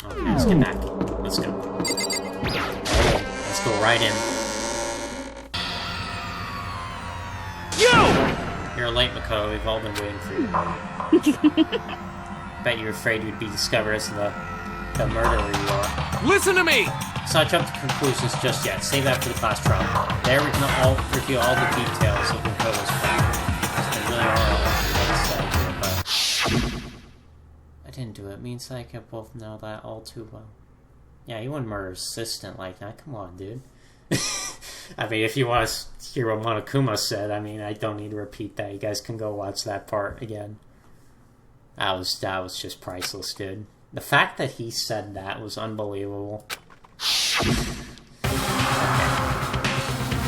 Okay, let's get back. Let's go. Let's go right in. You're late, Makoto. We've all been waiting for you. Bet you were afraid you'd be discovered as the murderer you are. Listen to me! Let's not jump to conclusions just yet. Save that for the class trial. There we can all reveal all the details of Makoto's plan. They really are all but I didn't do it. Me and Saika both know that all too well. Yeah, you wouldn't murder assistant like that. Come on, dude. I mean, if you want to hear what Monokuma said, I mean, I don't need to repeat that. You guys can go watch that part again. That was just priceless, dude. The fact that he said that was unbelievable. Okay.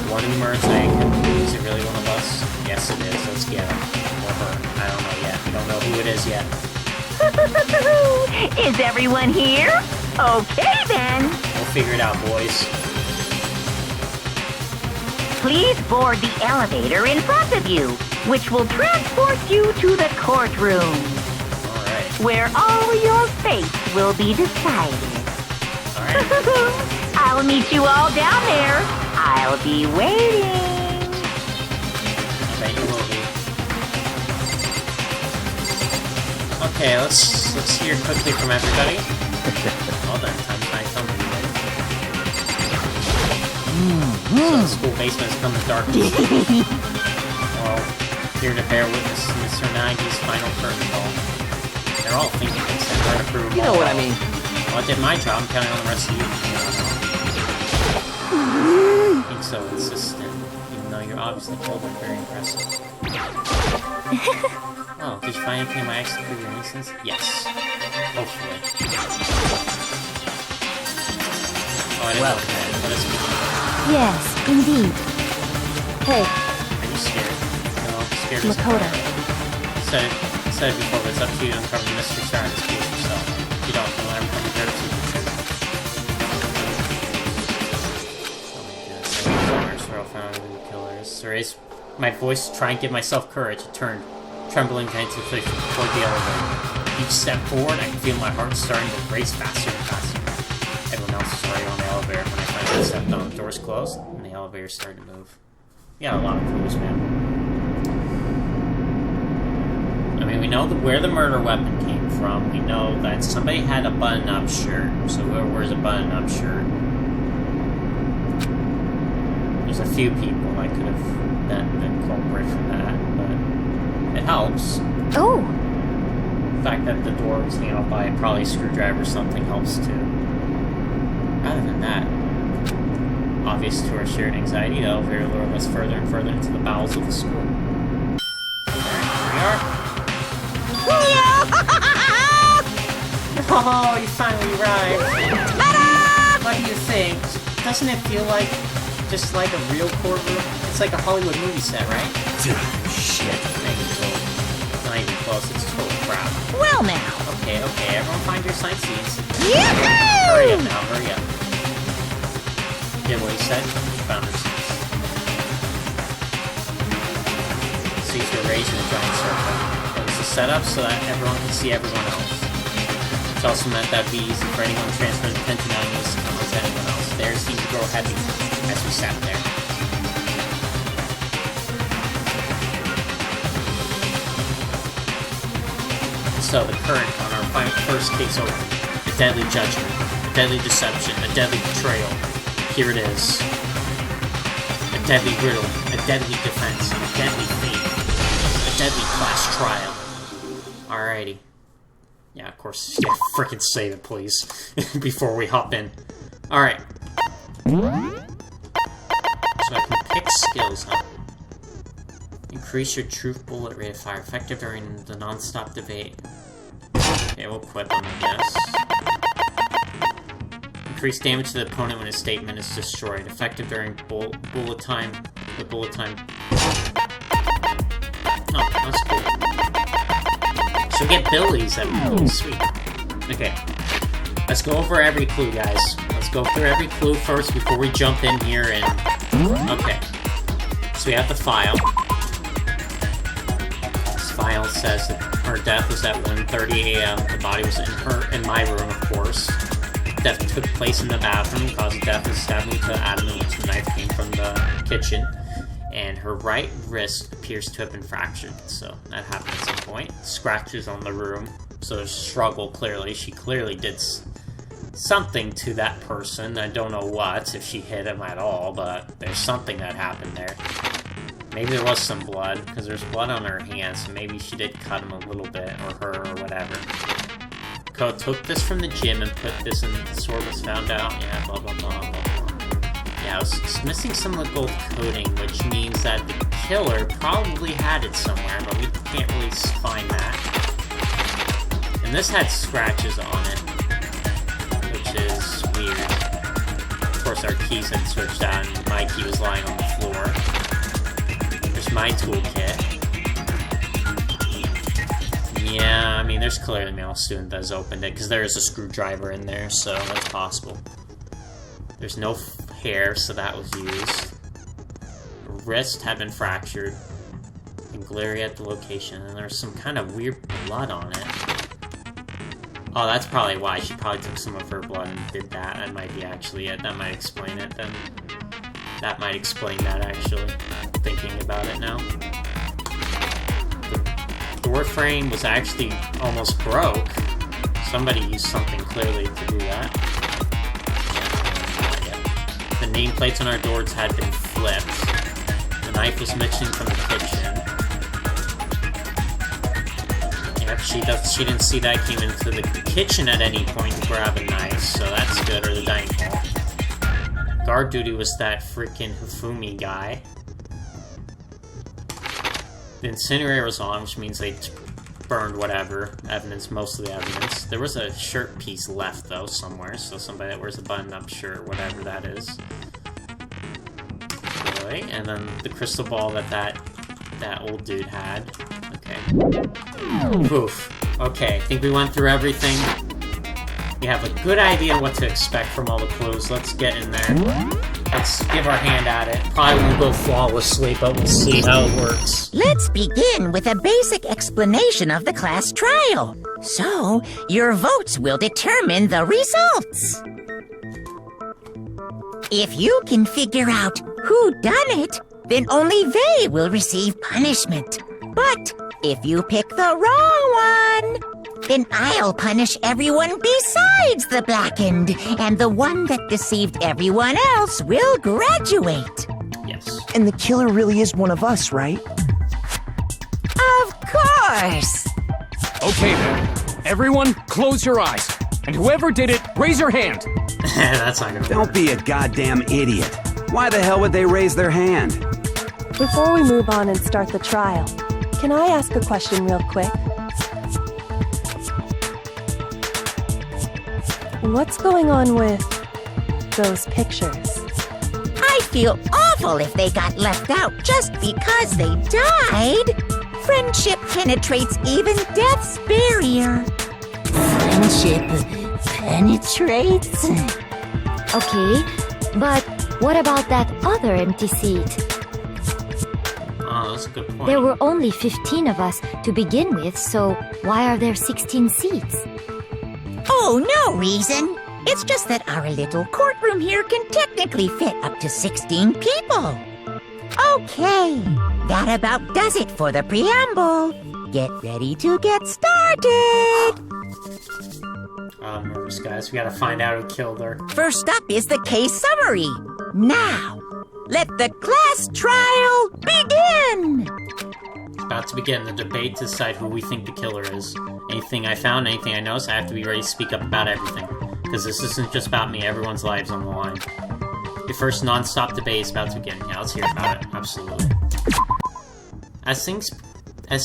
One who murdered Saika. Is it really one of us? Yes, it is. Let's get him. Or her. I don't know yet. We don't know who it is yet. Is everyone here? Okay, then. We'll figure it out, boys. Please board the elevator in front of you, which will transport you to the courtroom. Alright. Where all your fates will be decided. Alright. I'll meet you all down there. I'll be waiting. I bet you will be. Okay, let's hear quickly from everybody. Well done, time's my thumb. So the school basement's come to darkness. Well, here to bear witness to Mr. Nagi's final curtain call. They're all thinking this and trying to prove them You know all what I wrong. mean. Well, I did my job. I'm counting on the rest of you. Being so insistent, even though you're obviously cold and very impressive. Oh, did you find anything in my ex to prove your innocence? Yes. Hopefully. Oh, I didn't know that. What is it? Yes, indeed. Hey, Are you scared? No, scared is Makoto. Said it before, but it's up to you to uncover the mystery surrounding this case yourself. If you don't, then let everyone prepare to see the truth. Oh my goodness, I found who the killer is. Erase my voice to try and give myself courage. It turned, trembling tentatively toward the elevator. Each step forward, I can feel my heart starting to race faster and faster. Everyone else is already on the elevator when I finally stepped on. The doors closed, and the elevator started to move. Yeah, a lot of clues, man. I mean, we know where the murder weapon came from. We know that somebody had a button-up shirt. So whoever wears a button-up shirt. There's a few people that could have been the culprit for that, but it helps. oh, The fact that the door was handled by probably a screwdriver or something helps too. Other than that, obvious to our shared anxiety, the elevator lured us further and further into the bowels of the school. Alright, here we are. Oh, you finally arrived. What do you think? Doesn't it feel like just like a real courtroom? It's like a Hollywood movie set, right? Shit. Not even close, it's total crap. well now. Okay, everyone find your sightseeds. Yahoo! Hurry up now, hurry up. Did what he said, found her seats. Seats were raised in a giant circle. It was a setup so that everyone could see everyone else. It also meant that it'd be easy for anyone to transfer the attention on you as much as anyone else. Theirs seemed to grow heavy as we sat there. So the current on our first case over. A deadly judgment, a deadly deception, a deadly betrayal. Here it is. A deadly riddle, a deadly defense, a deadly fate, a deadly class trial. Alrighty. Yeah, of course, yeah, frickin' save it, please. Before we hop in. Alright. So I can pick skills up. Increase your truth bullet rate of fire, effective during the non-stop debate. Okay, we'll equip them, I guess. Increase damage to the opponent when his statement is destroyed, effective during bullet time. The bullet time. Oh, that's cool. So we get abilities that are cool, sweet. Okay. Let's go over every clue, guys. Let's go through every clue first before we jump in here and... Okay. So we have the file. This file says that her death was at 1:30 a.m. The body was in my room, of course. death took place in the bathroom. The cause of death is stabbing to Adam, in which the knife came from the kitchen. And her right wrist appears to have been fractured, so that happened at some point. Scratches on the room, so there's struggle clearly. She clearly did something to that person. I don't know what, if she hit him at all, but there's something that happened there. Maybe there was some blood, because there's blood on her hands, so maybe she did cut him a little bit, or her, or whatever. Ko took this from the gym and put this in, the sword was found out, yeah, blah blah blah blah blah. Yeah, it's missing some of the gold coating, which means that the killer probably had it somewhere, but we can't really find that. And this had scratches on it, which is weird. Of course, our keys had switched out, and my key was lying on the floor. There's my toolkit. Yeah, I mean, there's clearly male student that has opened it, because there is a screwdriver in there, so that's possible. There's no hair, so that was used. Her wrist had been fractured. And glary at the location, and there's some kind of weird blood on it. Oh, that's probably why. She probably took some of her blood and did that. That might be actually it. That might explain it, then. That might explain that, actually. Thinking about it now. The door frame was actually almost broke. Somebody used something clearly to do that. The nameplates on our doors had been flipped. The knife was missing from the kitchen. Yep, she didn't see that came into the kitchen at any point to grab a knife, so that's good, or the dining hall. Guard duty was that freaking Hifumi guy. The incinerator was on, which means they burned whatever evidence, most of the evidence. There was a shirt piece left, though, somewhere, so somebody that wears a button-up shirt, whatever that is. Okay, and then the crystal ball that old dude had. Okay. Poof. Okay, I think we went through everything. We have a good idea what to expect from all the clues. Let's get in there. Let's give our hand at it. Probably won't go flawlessly, but we'll see how it works. Let's begin with a basic explanation of the class trial. So, your votes will determine the results. If you can figure out who done it, then only they will receive punishment. But if you pick the wrong one, then I'll punish everyone besides the blackened, and the one that deceived everyone else will graduate. Yes. And the killer really is one of us, right? Of course! Okay then, everyone close your eyes. And whoever did it, raise your hand. That's not gonna work. Don't be a goddamn idiot. Why the hell would they raise their hand? Before we move on and start the trial, can I ask a question real quick? What's going on with those pictures? I feel awful if they got left out just because they died. Friendship penetrates even death's barrier. Friendship penetrates? Okay, but what about that other empty seat? Oh, that's a good point. There were only 15 of us to begin with, so why are there 16 seats? Oh, no reason. It's just that our little courtroom here can technically fit up to 16 people. Okay, that about does it for the preamble. Get ready to get started. I'm nervous, guys. We gotta find out who killed her. First up is the case summary. Now, let the class trial begin. It's about to begin the debate to decide who we think the killer is. Anything I found, anything I noticed, I have to be ready to speak up about everything. Because this isn't just about me, everyone's lives on the line. The first non-stop debate is about to begin. Yeah, let's hear about it. Absolutely. As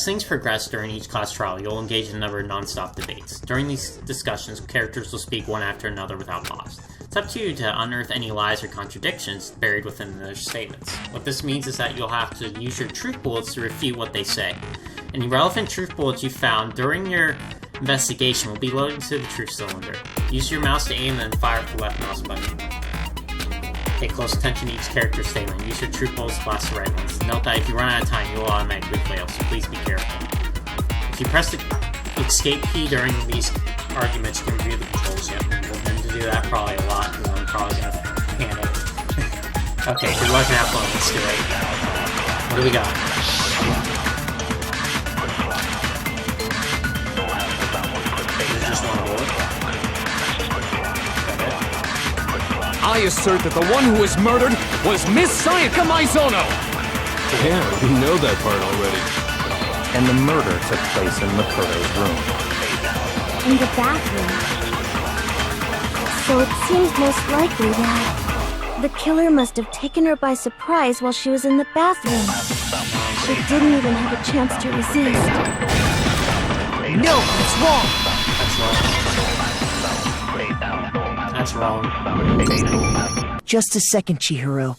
things progress during each class trial, you'll engage in a number of non-stop debates. During these discussions, characters will speak one after another without pause. It's up to you to unearth any lies or contradictions buried within their statements. What this means is that you'll have to use your truth bullets to refute what they say. Any relevant truth bullets you found during your investigation will be loaded into the truth cylinder. Use your mouse to aim and then fire with the left mouse button. Pay close attention to each character's statement. Use your truth bullets to blast the right ones. Note that if you run out of time, you will automatically fail, so please be careful. If you press the escape key during these arguments, you can review the controls. Yep, we'll need to do that probably a lot, and I'm probably gonna panic. Okay, good luck and have fun. Let's do it. What do we got? There's just one bullet. I assert that the one who was murdered was Miss Sayaka Maizono! Yeah, we know that part already. And the murder took place in Makoto's room. In the bathroom. So it seems most likely that the killer must have taken her by surprise while she was in the bathroom. She didn't even have a chance to resist. No, it's wrong! That's wrong. Just a second, Chihiro.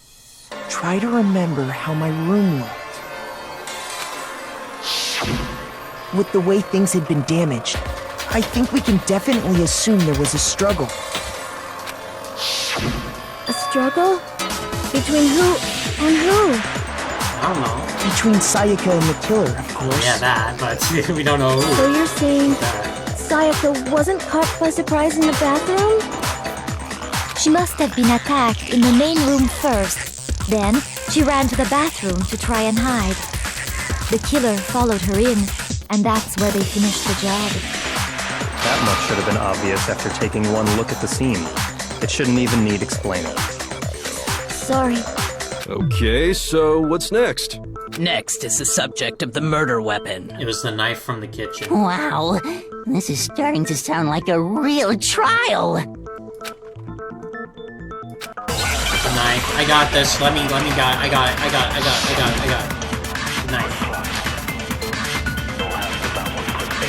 Try to remember how my room looked. With the way things had been damaged, I think we can definitely assume there was a struggle. A struggle? Between who and who? I don't know. Between Sayaka and the killer, of course. Yeah, that, but we don't know who. So you're saying That. Sayaka wasn't caught by surprise in the bathroom? She must have been attacked in the main room first. Then, she ran to the bathroom to try and hide. The killer followed her in, and that's where they finished the job. That much should have been obvious after taking one look at the scene. It shouldn't even need explaining. Sorry. Okay, so what's next? Next is the subject of the murder weapon. It was the knife from the kitchen. Wow, this is starting to sound like a real trial. The knife. I got this. Let me I got it. The knife.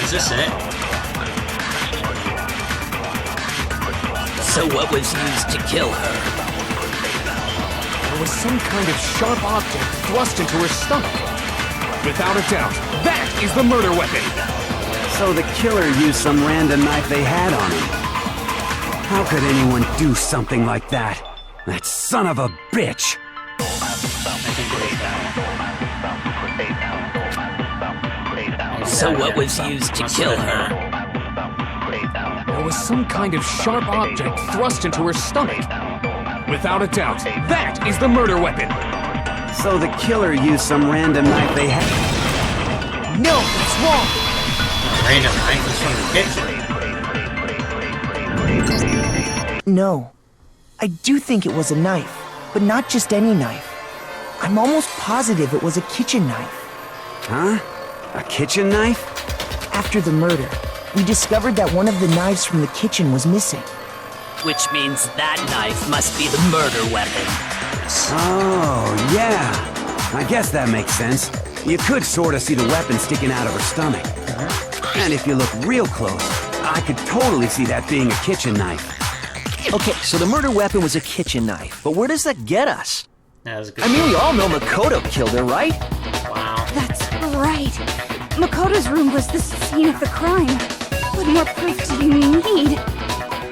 Is this it? So what was used to kill her? There was some kind of sharp object thrust into her stomach. Without a doubt, that is the murder weapon! So the killer used some random knife they had on him. How could anyone do something like that? That son of a bitch! I think it is that. So what was used to kill her? There was some kind of sharp object thrust into her stomach. Without a doubt, that is the murder weapon! So the killer used some random knife they had. No, it's wrong! Random knife is from the kitchen. No. I do think it was a knife, but not just any knife. I'm almost positive it was a kitchen knife. Huh? A kitchen knife? After the murder, we discovered that one of the knives from the kitchen was missing. Which means that knife must be the murder weapon. Oh, yeah. I guess that makes sense. You could sort of see the weapon sticking out of her stomach. And if you look real close, I could totally see that being a kitchen knife. Okay, so the murder weapon was a kitchen knife, but where does that get us? That was a good. I mean, we all know Makoto killed her, right? Wow. That's right. Makoto's room was the scene of the crime. What more proof do you need?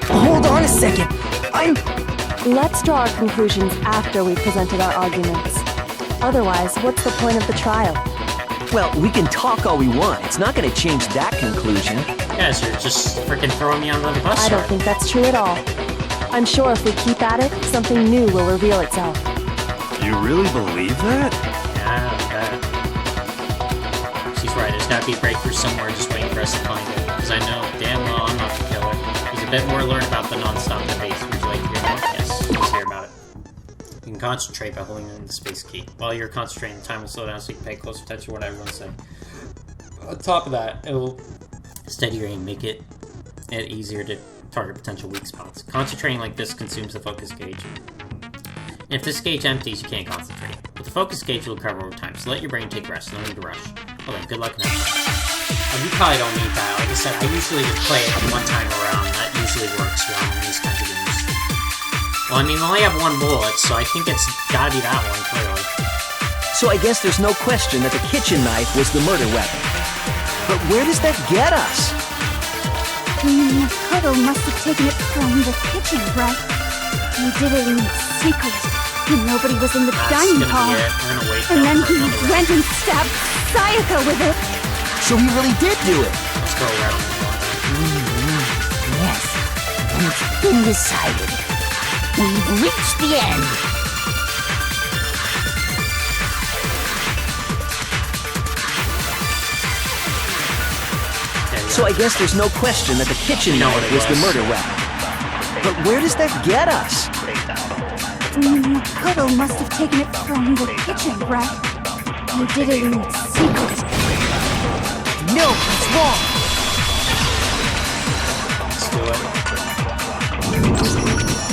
Hold on a second. Let's draw our conclusions after we've presented our arguments. Otherwise, what's the point of the trial? Well, we can talk all we want. It's not going to change that conclusion. You guys are just freaking throwing me under the bus. I don't think that's true at all. I'm sure if we keep at it, something new will reveal itself. You really believe that? Yeah, she's right. There's gotta be a breakthrough somewhere just waiting for us to find it. Because I know damn well I'm not the killer. There's a bit more to learn about the non-stop debates. Would you like to hear more? Yes, let's hear about it. You can concentrate by holding in the space key. While you're concentrating, time will slow down so you can pay close attention to what everyone's saying. On top of that, it will steady your aim, make it easier to target potential weak spots. Concentrating like this consumes the focus gauge. And if this gauge empties, you can't concentrate. But the focus gauge will recover over time, so let your brain take rest, no need to rush. Okay, good luck next time. You probably don't need that. Like I said, I usually just play it one time around. That usually works well in these kinds of games. Well, I mean, I only have one bullet, so I think it's gotta be that one, clearly. So I guess there's no question that the kitchen knife was the murder weapon. But where does that get us? Makoto must have taken it from the kitchen, right? He did it in secret, and nobody was in the dining hall. And then he went and stabbed Sayaka with it. So he really did do it. Let's go around. Yes. And been decided. We've reached the end. So I guess there's no question that the kitchen knife was the murder weapon. But where does that get us? Makoto must have taken it from the kitchen, right? He did it in secret. No, it's wrong. Let's do it.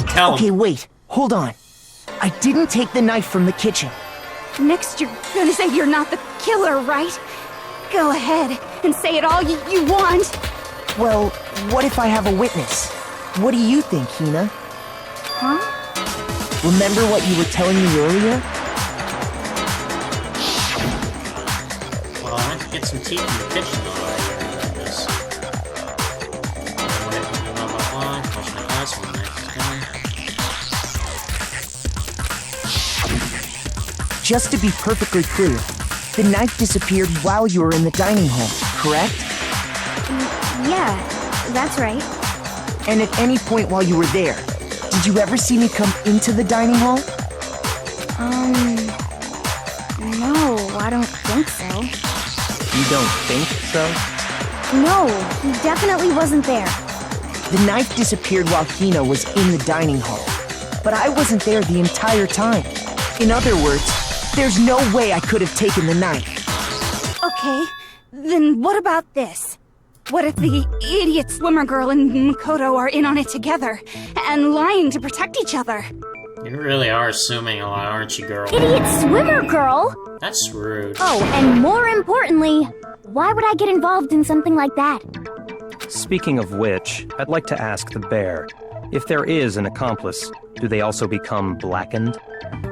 Tell him. Okay, wait. Hold on. I didn't take the knife from the kitchen. Next, you're gonna say you're not the killer, right? Go ahead and say it all you want. Well, what if I have a witness? What do you think, Hina? Huh? Remember what you were telling me earlier? Well, I went to get some tea from the kitchen while I heard this. Wash my glass when the knife is gone. Just to be perfectly clear, the knife disappeared while you were in the dining hall, correct? Yeah, that's right. And at any point while you were there, did you ever see me come into the dining hall? No, I don't think so. You don't think so? No, he definitely wasn't there. The knife disappeared while Hina was in the dining hall, but I wasn't there the entire time. In other words, there's no way I could have taken the knife. Okay, then what about this? What if the idiot swimmer girl and Makoto are in on it together, and lying to protect each other? You really are assuming a lot, aren't you, girl? Idiot swimmer girl! That's rude. Oh, and more importantly, why would I get involved in something like that? Speaking of which, I'd like to ask the bear, if there is an accomplice, do they also become blackened?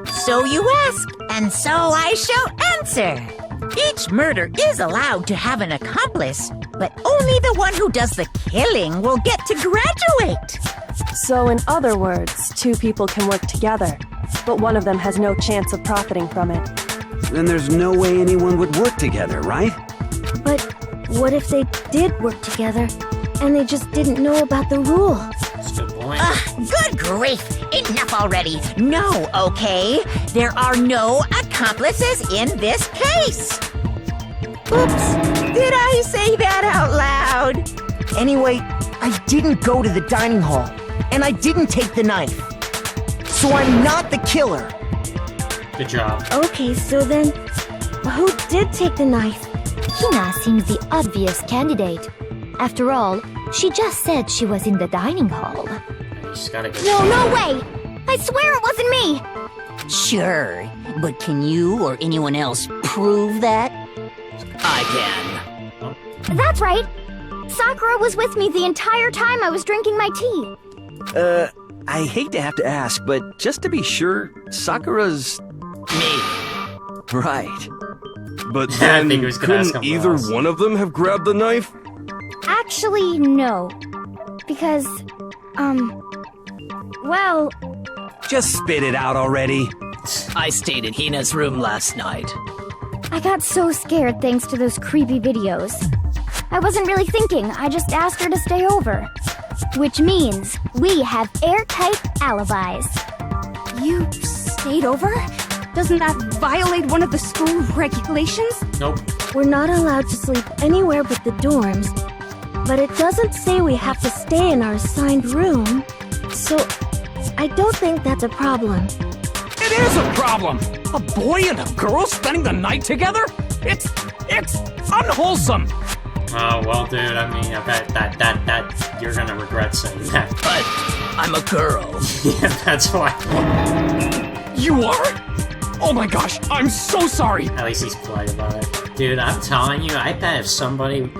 So you ask, and so I shall answer. Each murder is allowed to have an accomplice, but only the one who does the killing will get to graduate. So in other words, two people can work together, but one of them has no chance of profiting from it. Then there's no way anyone would work together, right? But what if they did work together, and they just didn't know about the rule? That's a good point. Good grief! Enough already. No, okay? There are no accomplices in this case. Oops, did I say that out loud? Anyway, I didn't go to the dining hall, and I didn't take the knife. So I'm not the killer. Good job. Okay, so then, who did take the knife? Hina seems the obvious candidate. After all, she just said she was in the dining hall. She's gotta go. No way! I swear it wasn't me! Sure, but can you or anyone else prove that? I can. That's right! Sakura was with me the entire time I was drinking my tea. I hate to have to ask, but just to be sure, Sakura's... Me. Right. But I then, think he was gonna ask couldn't him either else. one of them have grabbed the knife? Actually, no. Because, well... Just spit it out already. I stayed in Hina's room last night. I got so scared thanks to those creepy videos. I wasn't really thinking, I just asked her to stay over. Which means we have airtight alibis. You stayed over? Doesn't that violate one of the school regulations? Nope. We're not allowed to sleep anywhere but the dorms. But it doesn't say we have to stay in our assigned room. So, I don't think that's a problem. It is a problem! A boy and a girl spending the night together? It's unwholesome! Oh, well, dude, I mean, I bet that you're gonna regret saying that. But I'm a girl. Yeah, that's why. You are? Oh my gosh, I'm so sorry! At least he's polite about it. Dude, I'm telling you, I bet if somebody...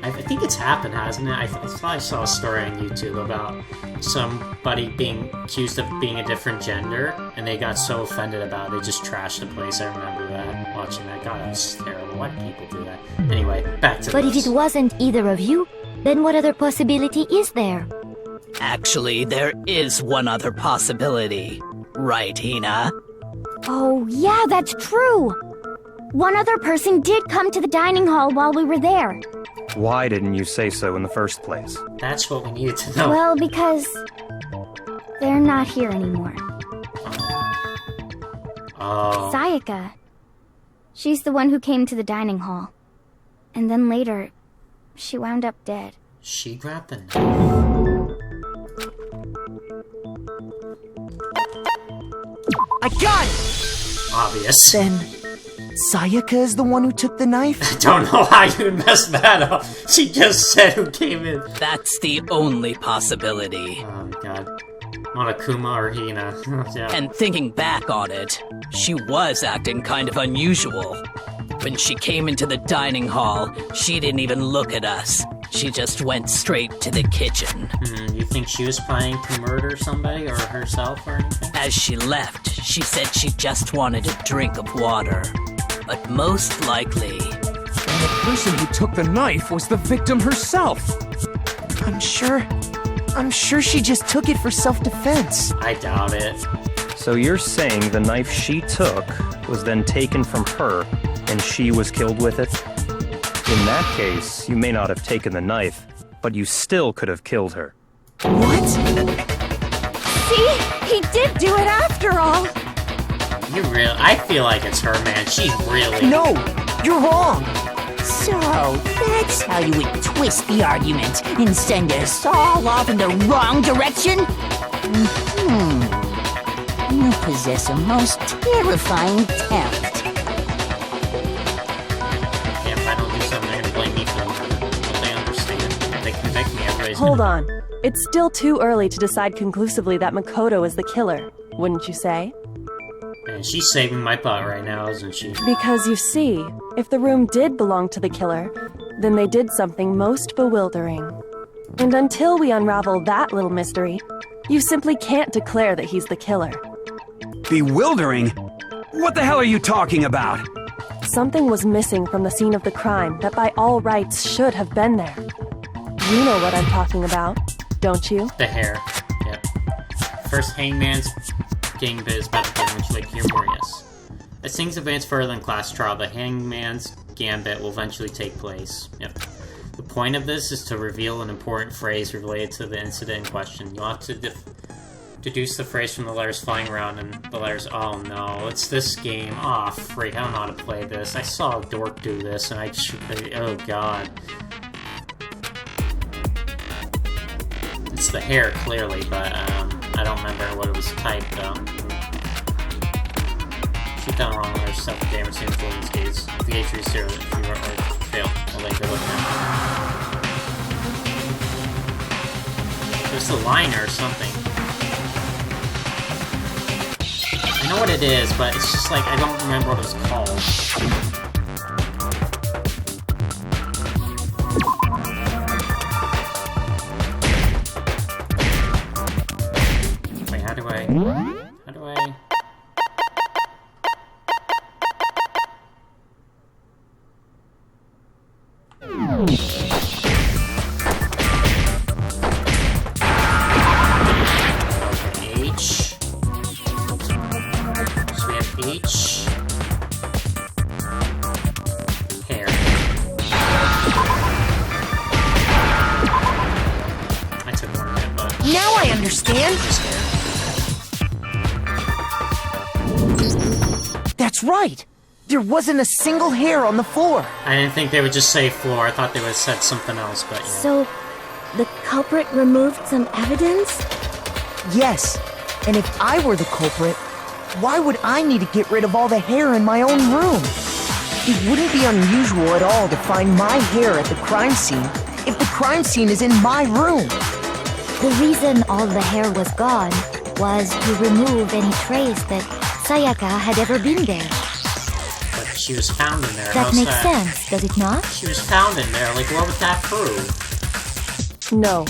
I think it's happened, hasn't it? I thought I saw a story on YouTube about somebody being accused of being a different gender, and they got so offended about it, they just trashed the place. I remember that, watching that. God, that was terrible. Why do people do that? Anyway, back to But this. if it wasn't either of you, then what other possibility is there? Actually, there is one other possibility. Right, Hina? Oh, yeah, that's true! One other person did come to the dining hall while we were there. Why didn't you say so in the first place? That's what we needed to know. Well, because They're not here anymore. Oh. Sayaka. She's the one who came to the dining hall. And then later, she wound up dead. She grabbed the knife. I got it! Obvious. Then, Sayaka is the one who took the knife? I don't know how you messed that up. She just said who came in. That's the only possibility. Oh my god. Monokuma or Hina. Yeah. And thinking back on it, she was acting kind of unusual. When she came into the dining hall, she didn't even look at us. She just went straight to the kitchen. You think she was planning to murder somebody or herself or anything? As she left, she said she just wanted a drink of water. But most likely... And the person who took the knife was the victim herself. I'm sure she just took it for self-defense. I doubt it. So you're saying the knife she took was then taken from her, and she was killed with it? In that case, you may not have taken the knife, but you still could have killed her. What? See? He did do it after all! I feel like it's her, man. She's really... No! You're wrong! So, that's how you would twist the argument and send us all off in the wrong direction? You possess a most terrifying talent. Yeah, if I don't do something, they're gonna blame me for the murder. But they understand. If they convict me, everybody's Hold on. It's still too early to decide conclusively that Makoto is the killer, wouldn't you say? And she's saving my butt right now, isn't she? Because you see, if the room did belong to the killer, then they did something most bewildering. And until we unravel that little mystery, you simply can't declare that he's the killer. Bewildering? What the hell are you talking about? Something was missing from the scene of the crime that by all rights should have been there. You know what I'm talking about, don't you? The hair. Yep. First Hangman's Gangbit is about to begin, which you like to hear more, yes. As things advance further in class trial, the Hangman's Gambit will eventually take place. Yep. The point of this is to reveal an important phrase related to the incident in question. You'll have to deduce the phrase from the letters flying around, and the letters... Oh no, it's this game. Oh, freak, I don't know how to play this. I saw a dork do this, and oh god. It's the hair, clearly, but I don't remember what it was typed, though. Shoot down wrong letters, stuff the damage to influence gates. If the gauge is 0, if you were fail, I'll let you look now. There's a liner or something. I know what it is, but it's just like, I don't remember what it was called. Wait, how do I... H. So we have H. Hair. I took one of it, but... Now I understand! That's right! There wasn't a single hair on the floor! I didn't think they would just say floor. I thought they would have said something else, but yeah. So, the culprit removed some evidence? Yes. And if I were the culprit, why would I need to get rid of all the hair in my own room? It wouldn't be unusual at all to find my hair at the crime scene if the crime scene is in my room. The reason all the hair was gone was to remove any trace that Sayaka had ever been there. But she was found in there. That How's makes sense, does it not? She was found in there. Like, what would that prove? No.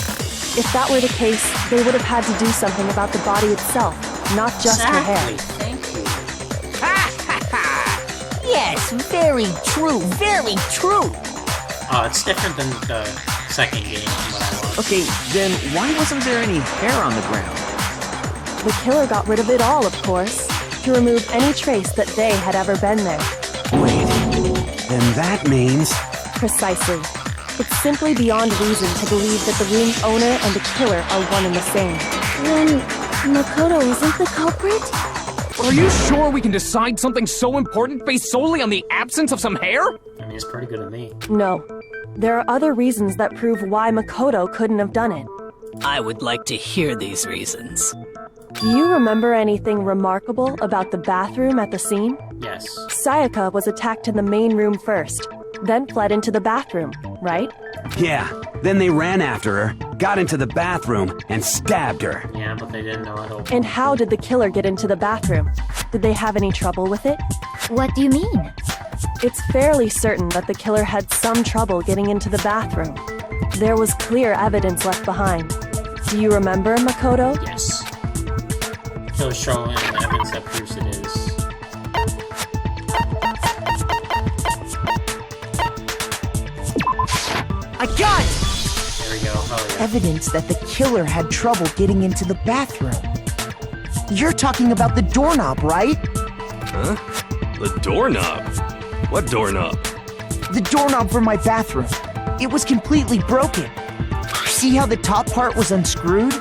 If that were the case, they would have had to do something about the body itself, not just her hair. Thank you. Yes, very true, very true. Oh, it's different than the second game from what I watched. Okay, then why wasn't there any hair on the ground? The killer got rid of it all, of course, to remove any trace that they had ever been there. Wait, then that means... Precisely. It's simply beyond reason to believe that the room's owner and the killer are one and the same. Then, Makoto isn't the culprit? Are you sure we can decide something so important based solely on the absence of some hair? I mean, it's pretty good at me. No. There are other reasons that prove why Makoto couldn't have done it. I would like to hear these reasons. Do you remember anything remarkable about the bathroom at the scene? Yes. Sayaka was attacked in the main room first, then fled into the bathroom, right? Yeah, then they ran after her, got into the bathroom, and stabbed her. Yeah, but they didn't know how to open. And how did the killer get into the bathroom? Did they have any trouble with it? What do you mean? It's fairly certain that the killer had some trouble getting into the bathroom. There was clear evidence left behind. Do you remember, Makoto? Yes. Killer's showing the evidence that proves it is. I got it! There we go. Oh, yeah. Evidence that the killer had trouble getting into the bathroom. You're talking about the doorknob, right? Huh? The doorknob? What doorknob? The doorknob for my bathroom. It was completely broken. See how the top part was unscrewed?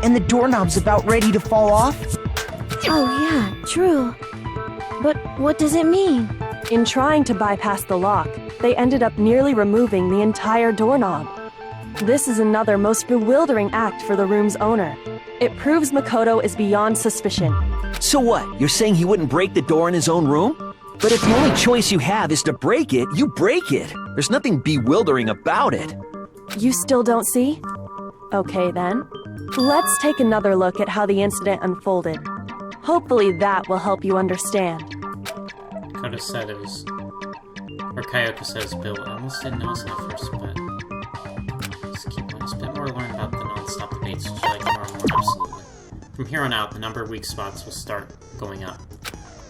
And the doorknob's about ready to fall off? Oh yeah, true. But what does it mean? In trying to bypass the lock, they ended up nearly removing the entire doorknob. This is another most bewildering act for the room's owner. It proves Makoto is beyond suspicion. So what? You're saying he wouldn't break the door in his own room? But if the only choice you have is to break it, you break it. There's nothing bewildering about it. You still don't see? Okay then. Let's take another look at how the incident unfolded. Hopefully that will help you understand. Could have said it was... Or Kayoko says Bill. I almost didn't notice that first, but... Just keep going. It's a bit more to learn about the non-stop debates. Would you like more and more? Absolutely. From here on out, the number of weak spots will start going up.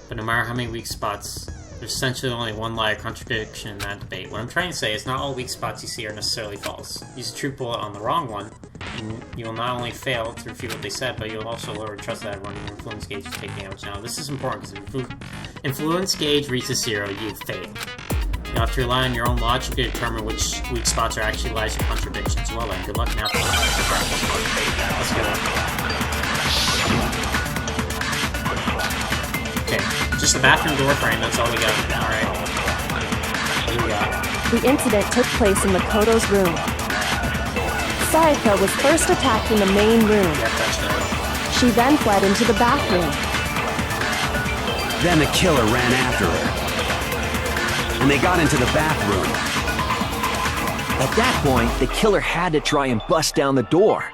But no matter how many weak spots, there's essentially only one lie or contradiction in that debate. What I'm trying to say is not all weak spots you see are necessarily false. Use a true bullet on the wrong one, and you will not only fail to refute what they said, but you'll also lower the trust that everyone in your influence gauge is taking damage. Now, this is important, because if influence gauge reaches 0, you fail. You have to rely on your own logic to determine which weak spots are actually lies or contradictions. Well then, good luck now. Let's go. Okay, just the bathroom door frame, that's all we got. Alright. What do we got? The incident took place in Makoto's room. Sayaka was first attacked in the main room. Yep, that's right. She then fled into the bathroom. Then the killer ran after her. And they got into the bathroom. At that point, the killer had to try and bust down the door.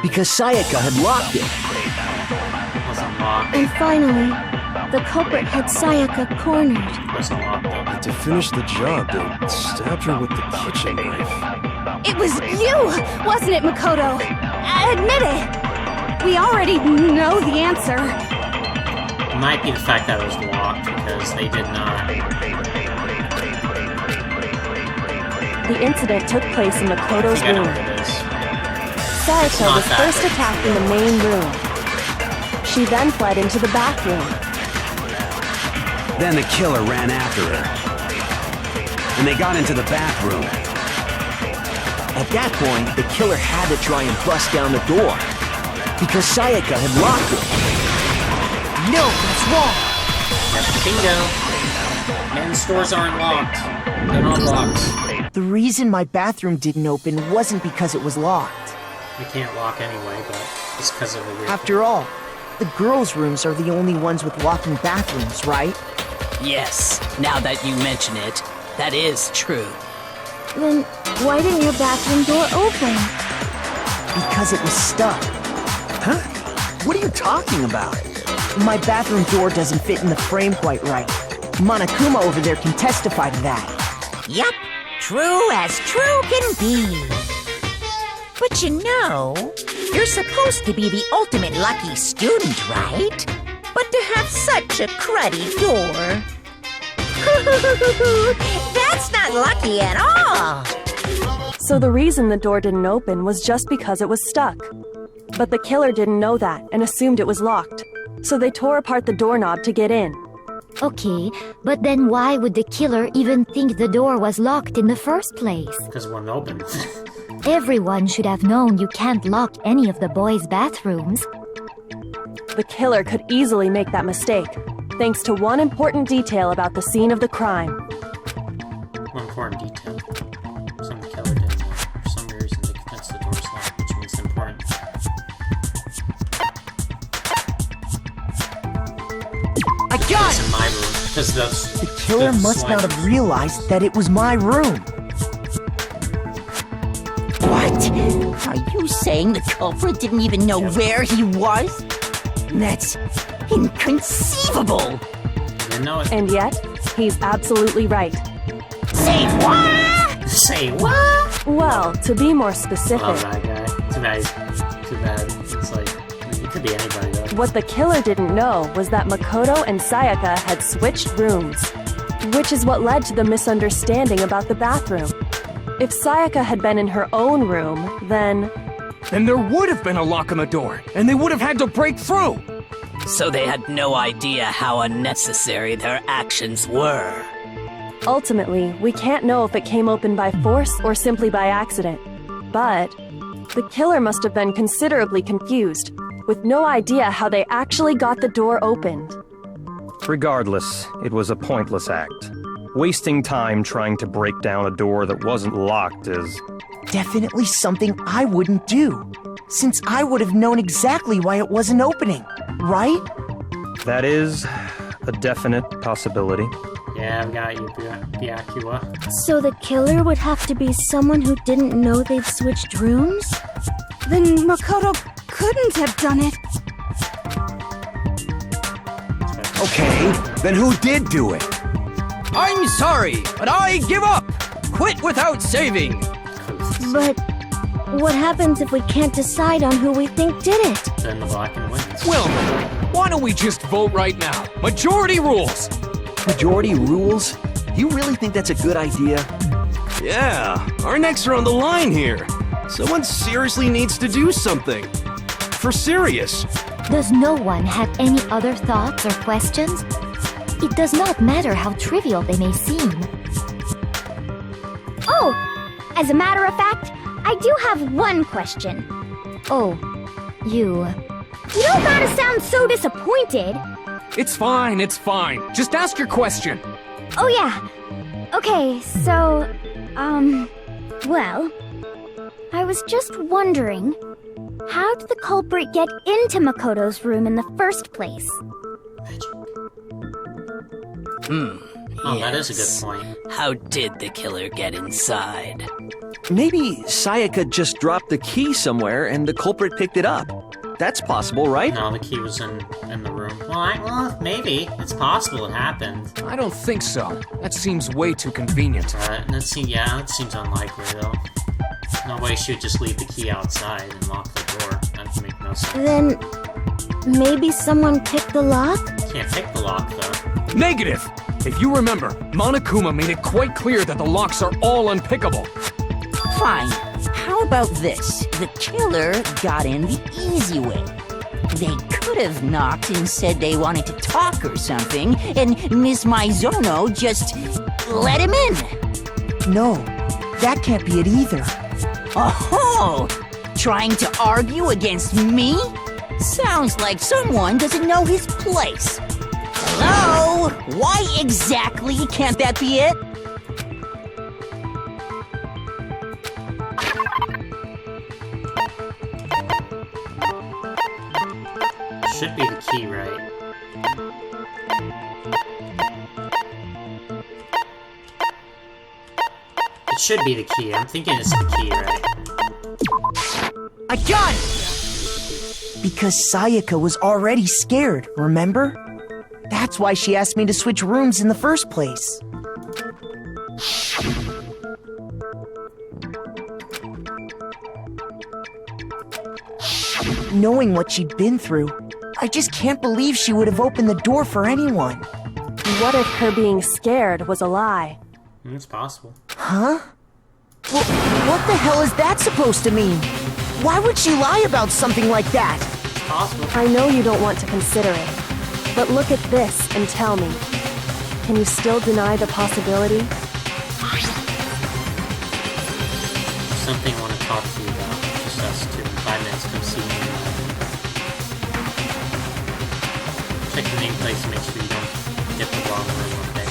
Because Sayaka had locked it. It wasn't locked. And finally, the culprit had Sayaka cornered. It wasn't locked, though. To finish the job, they stabbed her with the kitchen knife. It was you, wasn't it, Makoto? Admit it! We already know the answer. It might be the fact that it was locked, because they did not... The incident took place in Makoto's I know room. what it is. Sayaka was that first big. attacked in the main room. She then fled into the bathroom. Then the killer ran after her. And they got into the bathroom. At that point, the killer had to try and bust down the door. Because Sayaka had locked it. No, that's wrong. Bingo. Men's stores aren't locked. They're not locked. The reason my bathroom didn't open wasn't because it was locked. You can't lock anyway, but it's because of the weird... After all, the girls' rooms are the only ones with locking bathrooms, right? Yes, now that you mention it, that is true. Then why didn't your bathroom door open? Because it was stuck. Huh? What are you talking about? My bathroom door doesn't fit in the frame quite right. Monokuma over there can testify to that. Yup, true as true can be. But you know, you're supposed to be the ultimate lucky student, right? But to have such a cruddy door... That's not lucky at all! So the reason the door didn't open was just because it was stuck. But the killer didn't know that and assumed it was locked. So they tore apart the doorknob to get in. Okay, but then why would the killer even think the door was locked in the first place? Because it wasn't open. Everyone should have known you can't lock any of the boys' bathrooms. The killer could easily make that mistake, thanks to one important detail about the scene of the crime. One important detail. Some killer didn't know. For some reason, they convinced the door's locked, which means it's important. I got It's in my room. Because The killer must not have realized that it was my room. What? Are you saying the culprit didn't even know where he was? That's inconceivable! You know it. And yet, he's absolutely right. Say what? Say what? Well, to be more specific, Oh, that guy. Too bad. Too bad. It's like, it could be anybody, though. what the killer didn't know was that Makoto and Sayaka had switched rooms, which is what led to the misunderstanding about the bathroom. If Sayaka had been in her own room, then there would have been a lock on the door, and they would have had to break through! So they had no idea how unnecessary their actions were. ultimately, we can't know if it came open by force or simply by accident. But the killer must have been considerably confused, with no idea how they actually got the door opened. Regardless, it was a pointless act. Wasting time trying to break down a door that wasn't locked is... definitely something I wouldn't do, since I would have known exactly why it wasn't opening, right? That is a definite possibility. Yeah, I've got you, Byakuya. So the killer would have to be someone who didn't know they'd switched rooms? Then Makoto couldn't have done it. Okay, then who did do it? I'm sorry, but I give up! Quit without saving! But what happens if we can't decide on who we think did it? Then the black and wins. Well, why don't we just vote right now? Majority rules! Majority rules? You really think that's a good idea? Yeah, our necks are on the line here. Someone seriously needs to do something. For serious. Does no one have any other thoughts or questions? It does not matter how trivial they may seem. Oh, as a matter of fact, I do have one question. Oh, you... You don't gotta sound so disappointed. It's fine, it's fine. Just ask your question. Oh yeah. Okay, so, well, I was just wondering, how did the culprit get into Makoto's room in the first place? Oh, that is a good point. How did the killer get inside? Maybe Sayaka just dropped the key somewhere and the culprit picked it up. That's possible, right? No, the key was in the room. Well, maybe. It's possible it happened. I don't think so. That seems way too convenient. That seems unlikely, though. No way she would just leave the key outside and lock the door. That would make no sense. Then, maybe someone picked the lock? Can't pick the lock, though. Negative! If you remember, Monokuma made it quite clear that the locks are all unpickable. Fine. How about this? The killer got in the easy way. They could have knocked and said they wanted to talk or something, and Miss Maizono just let him in. No, that can't be it either. Oh, trying to argue against me? Sounds like someone doesn't know his place. Hello? Why exactly can't that be it? Should be the key, right? It should be the key. I'm thinking it's the key, right? I got it! Because Sayaka was already scared, remember? That's why she asked me to switch rooms in the first place. Knowing what she'd been through, I just can't believe she would have opened the door for anyone. What if her being scared was a lie? It's possible. Huh? Well, what the hell is that supposed to mean? Why would she lie about something like that? It's possible. I know you don't want to consider it, but look at this and tell me. Can you still deny the possibility? Something I want to talk to you about. Just us two. 5 minutes, come see me. nameplates to make sure you don't get the wrong room, okay?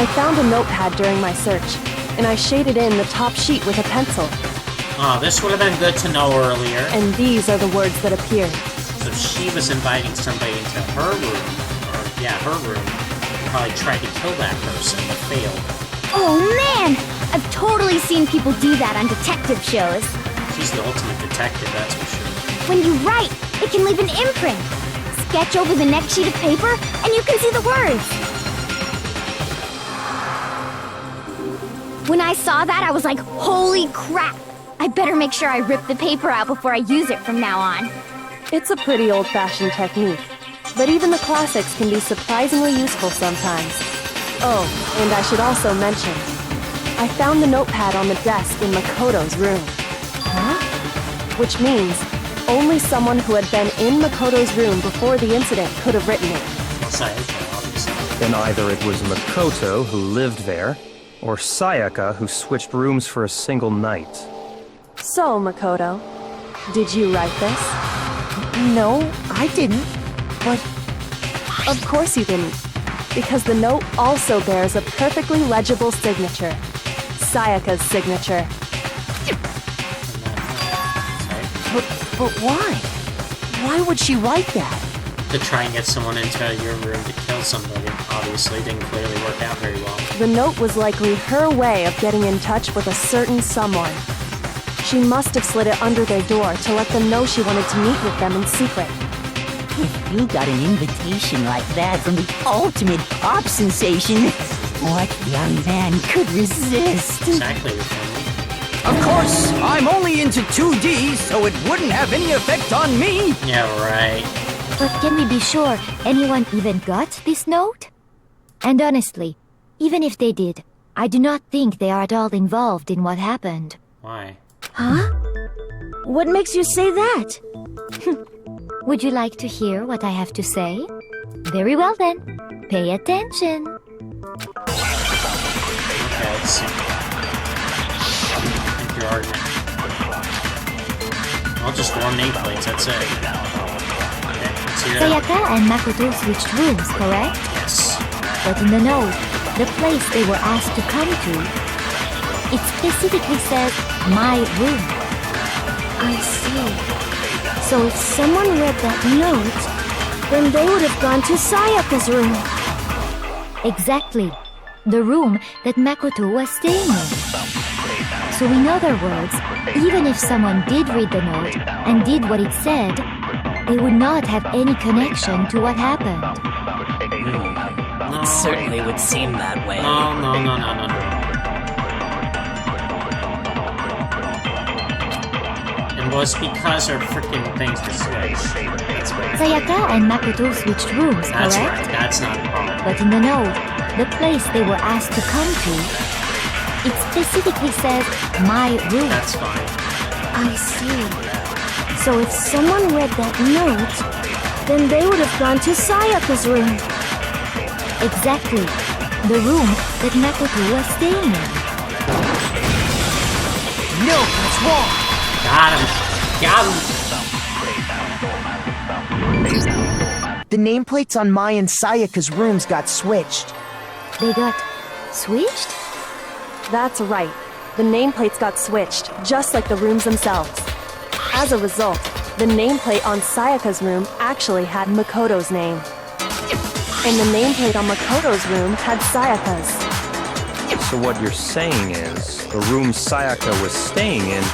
I found a notepad during my search, and I shaded in the top sheet with a pencil. Oh, this would have been good to know earlier. And these are the words that appeared. So if she was inviting somebody into her room, or, yeah, her room, probably tried to kill that person, but failed. Oh man! I've totally seen people do that on detective shows. She's the ultimate detective, that's for sure. When you write, it can leave an imprint. Sketch over the next sheet of paper, and you can see the words. When I saw that, I was like, holy crap! I better make sure I rip the paper out before I use it from now on. It's a pretty old-fashioned technique, but even the classics can be surprisingly useful sometimes. Oh, and I should also mention, I found the notepad on the desk in Makoto's room. Huh? Which means only someone who had been in Makoto's room before the incident could have written it. Sayaka, obviously. Then either it was Makoto who lived there, or Sayaka who switched rooms for a single night. So, Makoto, did you write this? No, I didn't. But... Of course you didn't. Because the note also bears a perfectly legible signature. Sayaka's signature. But why? Why would she write that? To try and get someone into your room to kill somebody. Obviously, didn't clearly work out very well. The note was likely her way of getting in touch with a certain someone. She must have slid it under their door to let them know she wanted to meet with them in secret. If you got an invitation like that from the ultimate pop sensation, what young man could resist? Exactly. Of course, I'm only into 2D, so it wouldn't have any effect on me. Yeah, right. But can we be sure anyone even got this note? And honestly, even if they did, I do not think they are at all involved in what happened. Why? Huh? What makes you say that? Would you like to hear what I have to say? Very well then. Pay attention. Okay, let's see. Make your argument. I'll just go on nameplates, that's it. Okay, let's hear it. Sayaka and Makoto switched rooms, correct? Yes. But in the note, the place they were asked to come to, it specifically says, my room. I see. So if someone read that note, then they would have gone to Sayaka's room. Exactly. The room that Makoto was staying in. So in other words, even if someone did read the note and did what it said, they would not have any connection to what happened. It certainly would seem that way. No. It was because her freaking things were switched. That's right. Sayaka and Makoto switched rooms, That's correct? right. That's not a problem. But in the note, the place they were asked to come to, it specifically says, my room. That's fine. I see. So if someone read that note, then they would have gone to Sayaka's room. Exactly. The room that Makoto was staying in. No, that's wrong. Got him. The nameplates on my and Sayaka's rooms got switched. They got switched? That's right. The nameplates got switched, just like the rooms themselves. As a result, the nameplate on Sayaka's room actually had Makoto's name. And the nameplate on Makoto's room had Sayaka's. So what you're saying is, the room Sayaka was staying in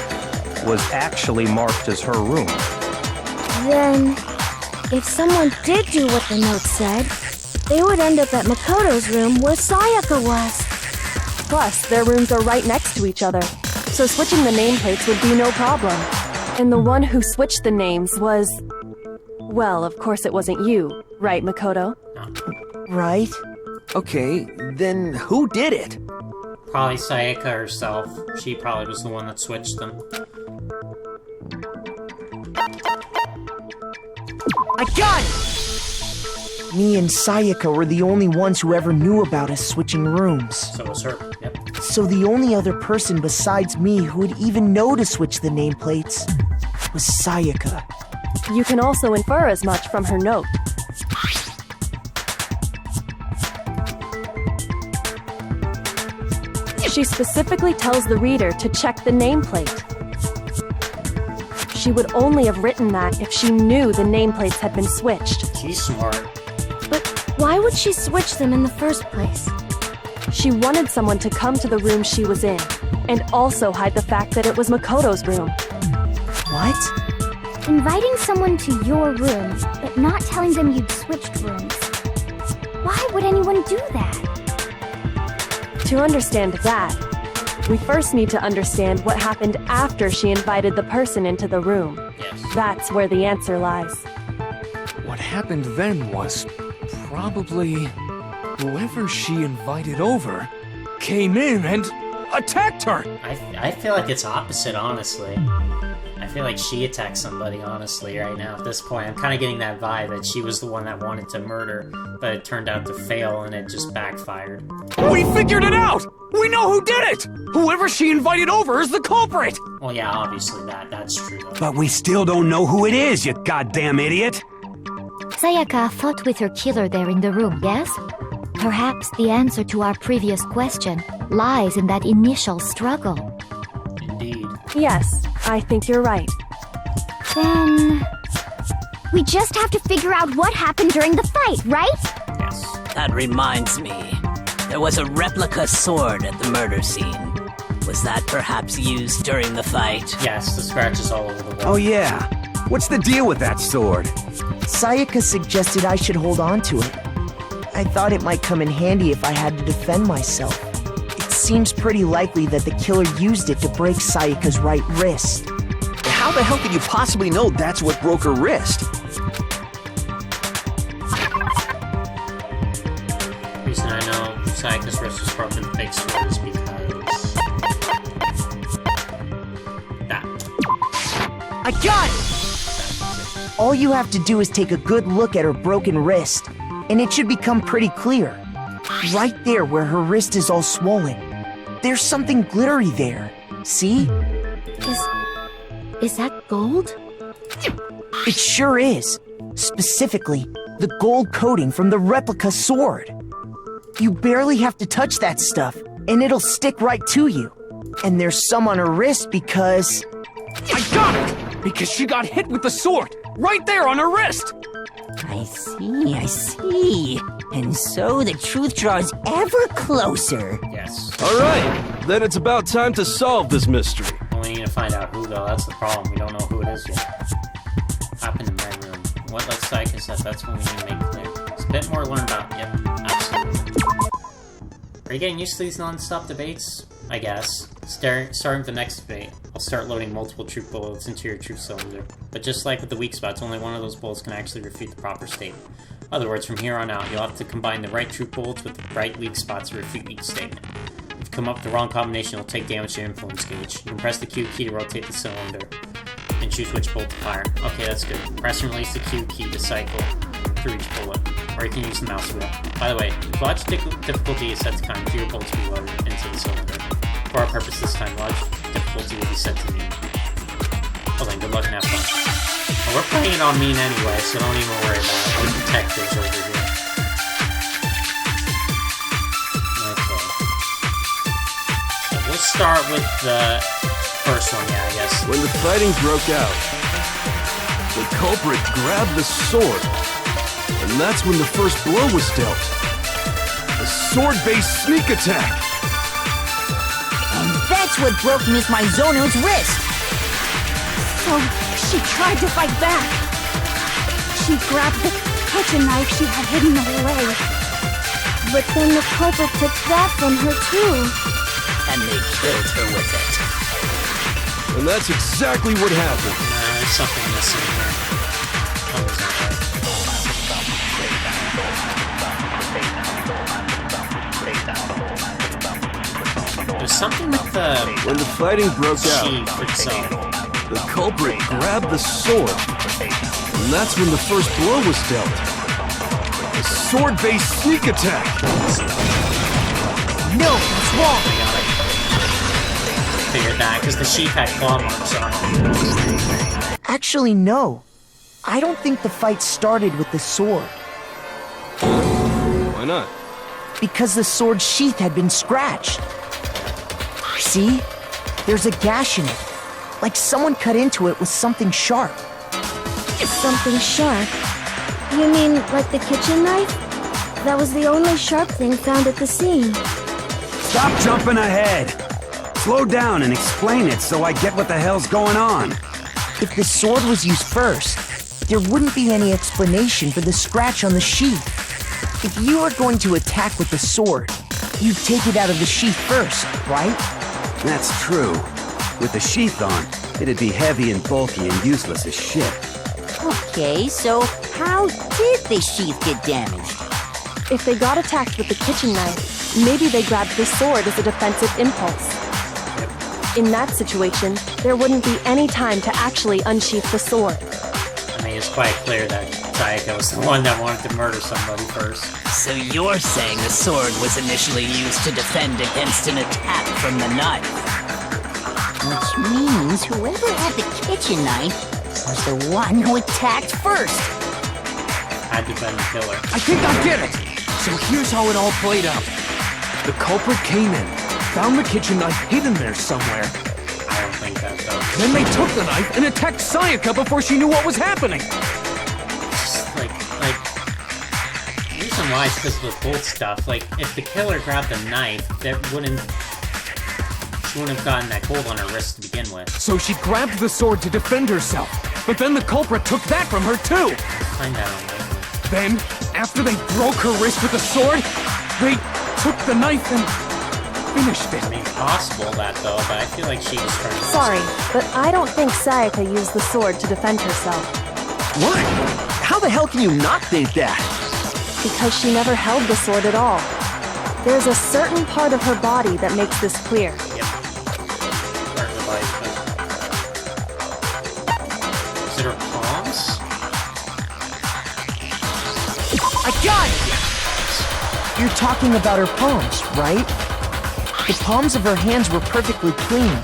was actually marked as her room. Then, if someone did do what the note said, they would end up at Makoto's room where Sayaka was. Plus, their rooms are right next to each other, so switching the nameplates would be no problem. And the one who switched the names was... Well, of course it wasn't you, right, Makoto? Right? Okay, then who did it? Probably Sayaka herself. She probably was the one that switched them. I got it! Me and Sayaka were the only ones who ever knew about us switching rooms. So was her, yep. So the only other person besides me who would even know to switch the nameplates was Sayaka. You can also infer as much from her note. She specifically tells the reader to check the nameplate. She would only have written that if she knew the nameplates had been switched. She's smart. But why would she switch them in the first place? She wanted someone to come to the room she was in, and also hide the fact that it was Makoto's room. What? Inviting someone to your room, but not telling them you'd switched rooms. Why would anyone do that? To understand that, we first need to understand what happened after she invited the person into the room. Yes. That's where the answer lies. What happened then was probably whoever she invited over came in and attacked her. I feel like it's opposite, honestly. I feel like she attacked somebody, honestly, right now at this point. I'm kind of getting that vibe that she was the one that wanted to murder, but it turned out to fail and it just backfired. We figured it out! We know who did it! Whoever she invited over is the culprit! Well, yeah, obviously that's true, though. But we still don't know who it is, you goddamn idiot! Sayaka fought with her killer there in the room, yes? Perhaps the answer to our previous question lies in that initial struggle. Indeed. Yes, I think you're right. Then... we just have to figure out what happened during the fight, right? Yes. That reminds me. There was a replica sword at the murder scene. Was that perhaps used during the fight? Yes, the scratches all over the wall. Oh yeah. What's the deal with that sword? Sayaka suggested I should hold on to it. I thought it might come in handy if I had to defend myself. It seems pretty likely that the killer used it to break Sayaka's right wrist. How the hell could you possibly know that's what broke her wrist? The reason I know Sayaka's wrist was broken with the big sword is because... that. I got it! All you have to do is take a good look at her broken wrist, and it should become pretty clear. Right there where her wrist is all swollen. There's something glittery there. See? Is that gold? It sure is. Specifically, the gold coating from the replica sword. You barely have to touch that stuff, and it'll stick right to you. And there's some on her wrist because... I got it! Because she got hit with the sword! Right there on her wrist! I see. And so the truth draws ever closer. Yes. Alright, then it's about time to solve this mystery. We need to find out who, though. That's the problem. We don't know who it is yet. Happened in my room. What lets Sayaka said, that's what we need to make clear. There's a bit more to learn about. Yep, absolutely. Are you getting used to these non-stop debates? I guess. Starting with the next debate, I'll start loading multiple truth bullets into your truth cylinder. But just like with the weak spots, only one of those bullets can actually refute the proper statement. In other words, from here on out, you'll have to combine the right truth bullets with the right weak spots to refute each statement. If you come up with the wrong combination, you'll take damage to your influence gauge. You can press the Q key to rotate the cylinder, and choose which bolt to fire. Okay, that's good. Press and release the Q key to cycle through each bullet, or you can use the mouse wheel. By the way, large difficulty is set to kind, fewer bolts will be loaded into the cylinder. For our purpose this time, large difficulty will be set to mean. Well then, good luck and have fun. Well, we're playing it on mean anyway, so don't even worry about it. We're detectives over here. Okay. So we'll start with the first one, yeah, I guess. When the fighting broke out, the culprit grabbed the sword, and that's when the first blow was dealt. A sword-based sneak attack! And that's what broke Miss Maizono's wrist! So, she tried to fight back. She grabbed the kitchen knife she had hidden away. But then the culprit took that from her too. And they killed her with it. And that's exactly what happened. There's something missing here. Oh, is that right? There's something with the... When the fighting broke out, chief itself. the culprit grabbed the sword, and that's when the first blow was dealt. A sword-based sneak attack! No, that's wrong! I got it. Figured that, because the sheep had claw marks on it. Actually, no. I don't think the fight started with the sword. Why not? Because the sword's sheath had been scratched. See? There's a gash in it. Like someone cut into it with something sharp. Something sharp? You mean like the kitchen knife? That was the only sharp thing found at the scene. Stop jumping ahead! Slow down and explain it so I get what the hell's going on. If the sword was used first, there wouldn't be any explanation for the scratch on the sheath. If you were going to attack with the sword, you'd take it out of the sheath first, right? That's true. With the sheath on, it'd be heavy and bulky and useless as shit. Okay, so how did the sheath get damaged? If they got attacked with the kitchen knife, maybe they grabbed the sword as a defensive impulse. In that situation, there wouldn't be any time to actually unsheath the sword. I mean, it's quite clear that Sayaka was the one that wanted to murder somebody first. So you're saying the sword was initially used to defend against an attack from the knife? Which means whoever had the kitchen knife was the one who attacked first. Had to been the killer. I think I get it! So here's how it all played out. The culprit came in, found the kitchen knife hidden there somewhere. I don't think that, though. Then they took the knife and attacked Sayaka before she knew what was happening. Just like, the reason why is because of the gold stuff. Like, if the killer grabbed the knife, she wouldn't have gotten that gold on her wrist to begin with. So she grabbed the sword to defend herself, but then the culprit took that from her too. I find that unlikely. Then, after they broke her wrist with the sword, they took the knife and finished it. I mean, possible that though, but I feel like she was trying to... Sorry, but I don't think Sayaka used the sword to defend herself. What? How the hell can you not think that? Because she never held the sword at all. There's a certain part of her body that makes this clear. Yep. Part of the body, but... Is it her palms? I got it! You're talking about her palms, right? The palms of her hands were perfectly clean,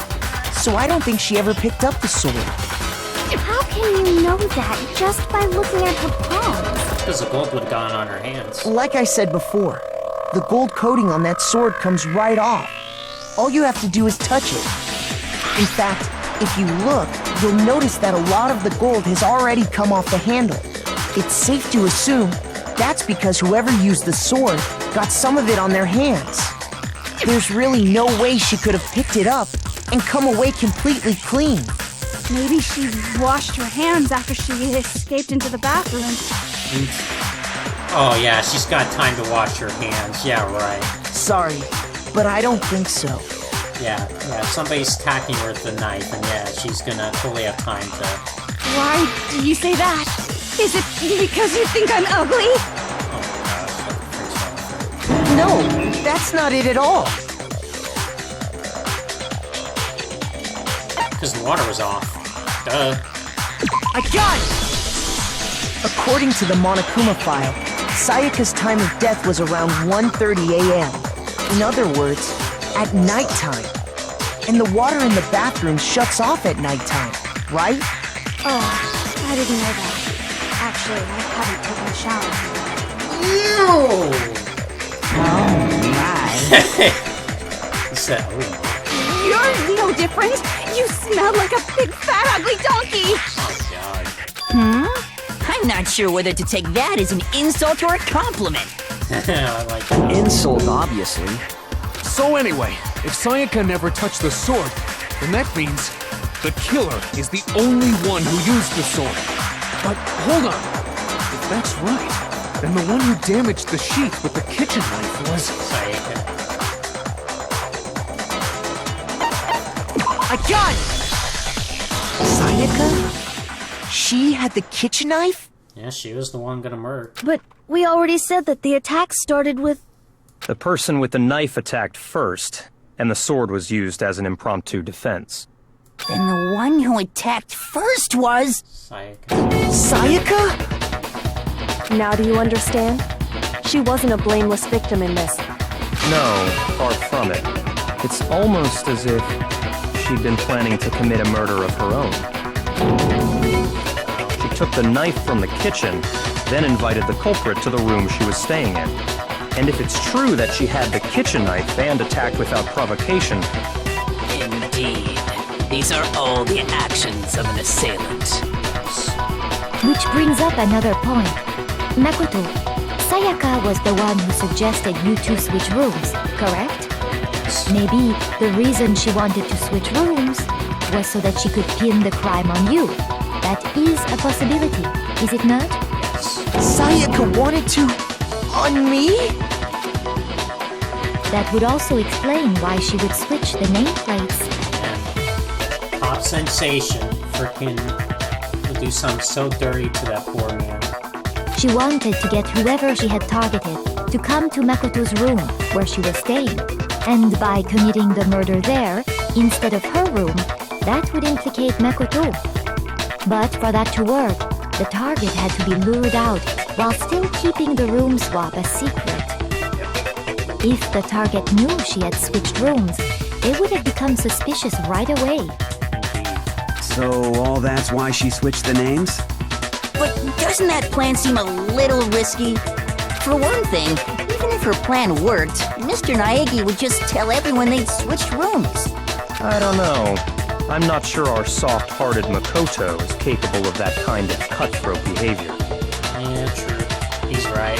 so I don't think she ever picked up the sword. How can you know that just by looking at her palms? Because the gold would have gone on her hands. Like I said before, the gold coating on that sword comes right off. All you have to do is touch it. In fact, if you look, you'll notice that a lot of the gold has already come off the handle. It's safe to assume that's because whoever used the sword got some of it on their hands. There's really no way she could have picked it up and come away completely clean. Maybe she washed her hands after she escaped into the bathroom. Oh yeah, she's got time to wash her hands. Yeah, right. Sorry, but I don't think so. Yeah, if somebody's attacking her with the knife, and yeah, she's gonna totally have time to... Why do you say that? Is it because you think I'm ugly? Oh my gosh, No, that's not it at all. because the water was off. Duh. I got it! According to the Monokuma file, Sayaka's time of death was around 1:30 a.m. In other words, at nighttime. And the water in the bathroom shuts off at nighttime, right? Oh, I didn't know that. Actually, I haven't taken a shower. Ew! Oh my. He said, oh. You're no different. You smell like a big fat ugly donkey. Oh god. I'm not sure whether to take that as an insult or a compliment. I like that. Insult, obviously. So anyway, if Sayaka never touched the sword, then that means the killer is the only one who used the sword. But hold on. If that's right, then the one who damaged the sheath with the kitchen knife was... Sayaka. I got it! Sayaka? She had the kitchen knife? Yeah, she was the one gonna murder. But we already said that the attack started with... The person with the knife attacked first, and the sword was used as an impromptu defense. Then the one who attacked first was... Sayaka. Sayaka? Now do you understand? She wasn't a blameless victim in this. No, far from it. It's almost as if she'd been planning to commit a murder of her own. She took the knife from the kitchen, then invited the culprit to the room she was staying in. And if it's true that she had the kitchen knife and attacked without provocation... Indeed. These are all the actions of an assailant. Which brings up another point. Makoto, Sayaka was the one who suggested you two switch rooms, correct? Maybe the reason she wanted to switch rooms was so that she could pin the crime on you. That is a possibility, is it not? Sayaka wanted to... on me? That would also explain why she would switch the nameplates. Pop Sensation freaking would do something so dirty to that poor man. She wanted to get whoever she had targeted to come to Makoto's room where she was staying. And by committing the murder there, instead of her room, that would implicate Makoto. But for that to work, the target had to be lured out while still keeping the room swap a secret. If the target knew she had switched rooms, they would have become suspicious right away. So all that's why she switched the names? But doesn't that plan seem a little risky? For one thing, even if her plan worked, Mr. Naegi would just tell everyone they'd switched rooms. I don't know. I'm not sure our soft-hearted Makoto is capable of that kind of cutthroat behavior. Yeah, true. He's right.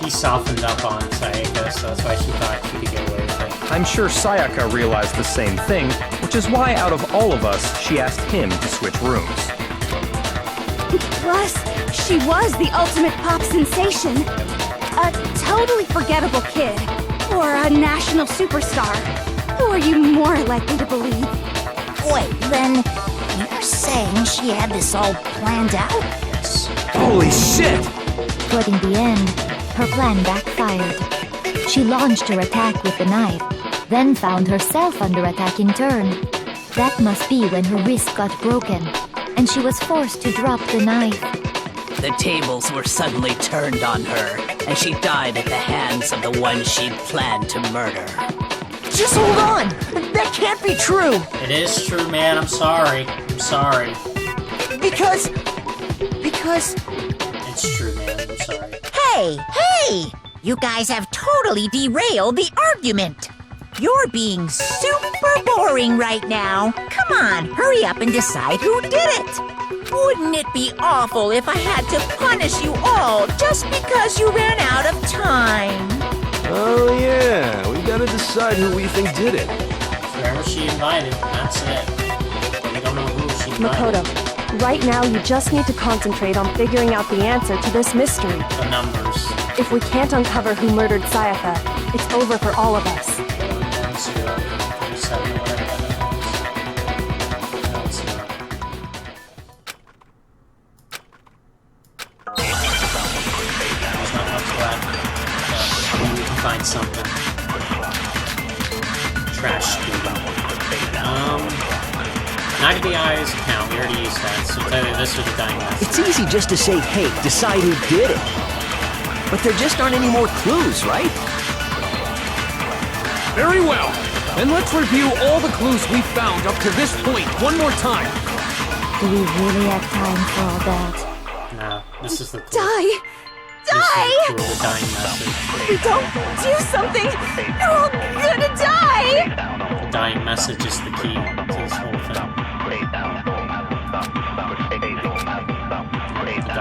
He softened up on Sayaka, so that's why she thought she could get away with it. I'm sure Sayaka realized the same thing, which is why out of all of us, she asked him to switch rooms. Plus, she was the ultimate pop sensation. A totally forgettable kid. Or a national superstar. Who are you more likely to believe? Wait, then you're saying she had this all planned out? Yes. Holy shit! But in the end, her plan backfired. She launched her attack with the knife, then found herself under attack in turn. That must be when her wrist got broken, and she was forced to drop the knife. The tables were suddenly turned on her, and she died at the hands of the one she'd planned to murder. Just hold on! That can't be true! It is true, man. I'm sorry. I'm sorry. Because... It's true, man. I'm sorry. Hey! You guys have totally derailed the argument. You're being super boring right now. Come on, hurry up and decide who did it. Wouldn't it be awful if I had to punish you all just because you ran out of time? Oh yeah, we gotta decide who we think did it. Whoever she invited, that's it. We don't know who she invited. Makoto, right now you just need to concentrate on figuring out the answer to this mystery. The numbers. If we can't uncover who murdered Sayaka, it's over for all of us. 1, 0, 37, whatever that is. There's not much left. Maybe we can find something. Trash scuba. Not the eyes count. We already used that. So it's either this or the dying mask. It's easy just to say, hey, decide who did it. But there just aren't any more clues, right? Very well. Then let's review all the clues we found up to this point one more time. Do we really have time for all that? No, this is the clue. Die! This is the clue, the dying message. If we don't do something, you're all gonna die! The dying message is the key to this whole thing.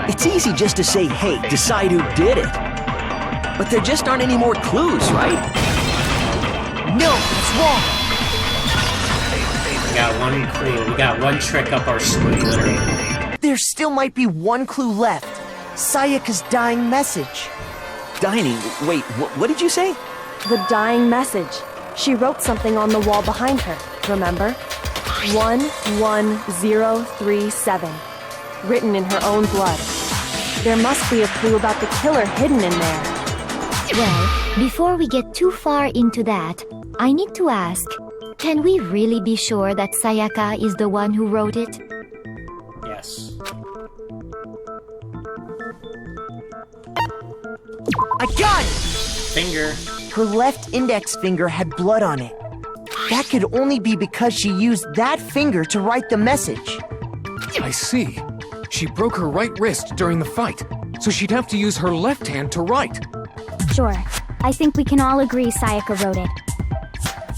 It's easy just to say, hey, decide who did it. But there just aren't any more clues, right? No, it's wrong. We got one clue. We got one trick up our sleeve, literally. There still might be one clue left. Sayaka's dying message. Dining? Wait, what did you say? The dying message. She wrote something on the wall behind her, remember? 11037. Written in her own blood. There must be a clue about the killer hidden in there. Well, before we get too far into that, I need to ask, can we really be sure that Sayaka is the one who wrote it? Yes. I got it! Finger. Her left index finger had blood on it. That could only be because she used that finger to write the message. I see. She broke her right wrist during the fight, so she'd have to use her left hand to write. Sure. I think we can all agree Sayaka wrote it.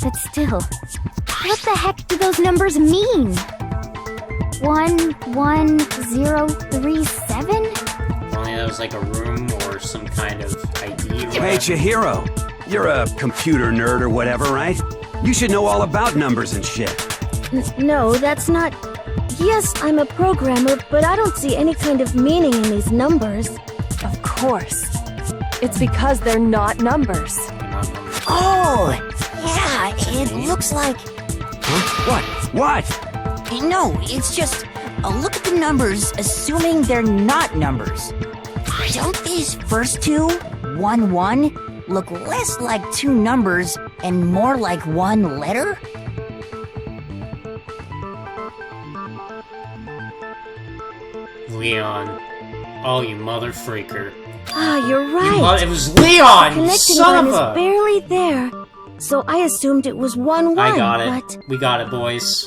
But still, what the heck do those numbers mean? 11037? Only that was like a room or some kind of ID. Hey, Chihiro. You're a computer nerd or whatever, right? You should know all about numbers and shit. No, that's not... Yes, I'm a programmer, but I don't see any kind of meaning in these numbers. Of course. It's because they're not numbers. Oh! Yeah, it looks like... Huh? What? No, it's just... look at the numbers, assuming they're not numbers. Don't these first two, 1-1, look less like two numbers and more like one letter? Leon. Oh, you mother freaker. Ah, you're right. It was Leon! The connecting son line of a... is barely there. So I assumed it was 1-1. I got it. But... We got it, boys.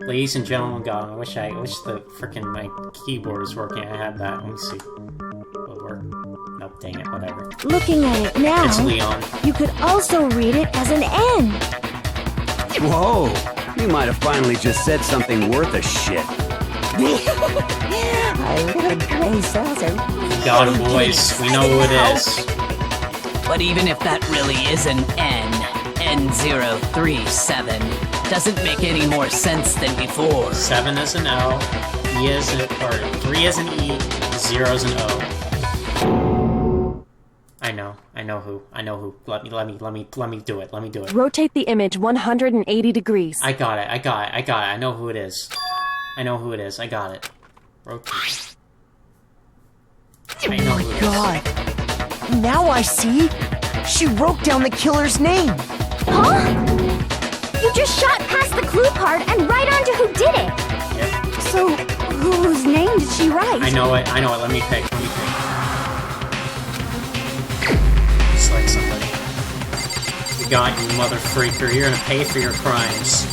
Ladies and gentlemen, got it. I wish the frickin' my keyboard was working. I had that. Let me see. Will it work? Nope, dang it, whatever. Looking at it now, It's Leon. You could also read it as an N. Whoa! You might have finally just said something worth a shit. Our little gray cells are... Got it, boys. We know who it is. But even if that really is an N037, doesn't make any more sense than before. 7 is an L, E is an... or 3 is an E, 0 is an O. I know who. Let me do it. Let me do it. Rotate the image 180 degrees. I got it. I know who it is. I got it. Rotate. I know who it is. God. Now I see. She wrote down the killer's name. Huh? You just shot past the clue part and right onto who did it. Yep. So, whose name did she write? I know it. Let me pick. Select somebody. You got you, mother freaker. You're gonna pay for your crimes.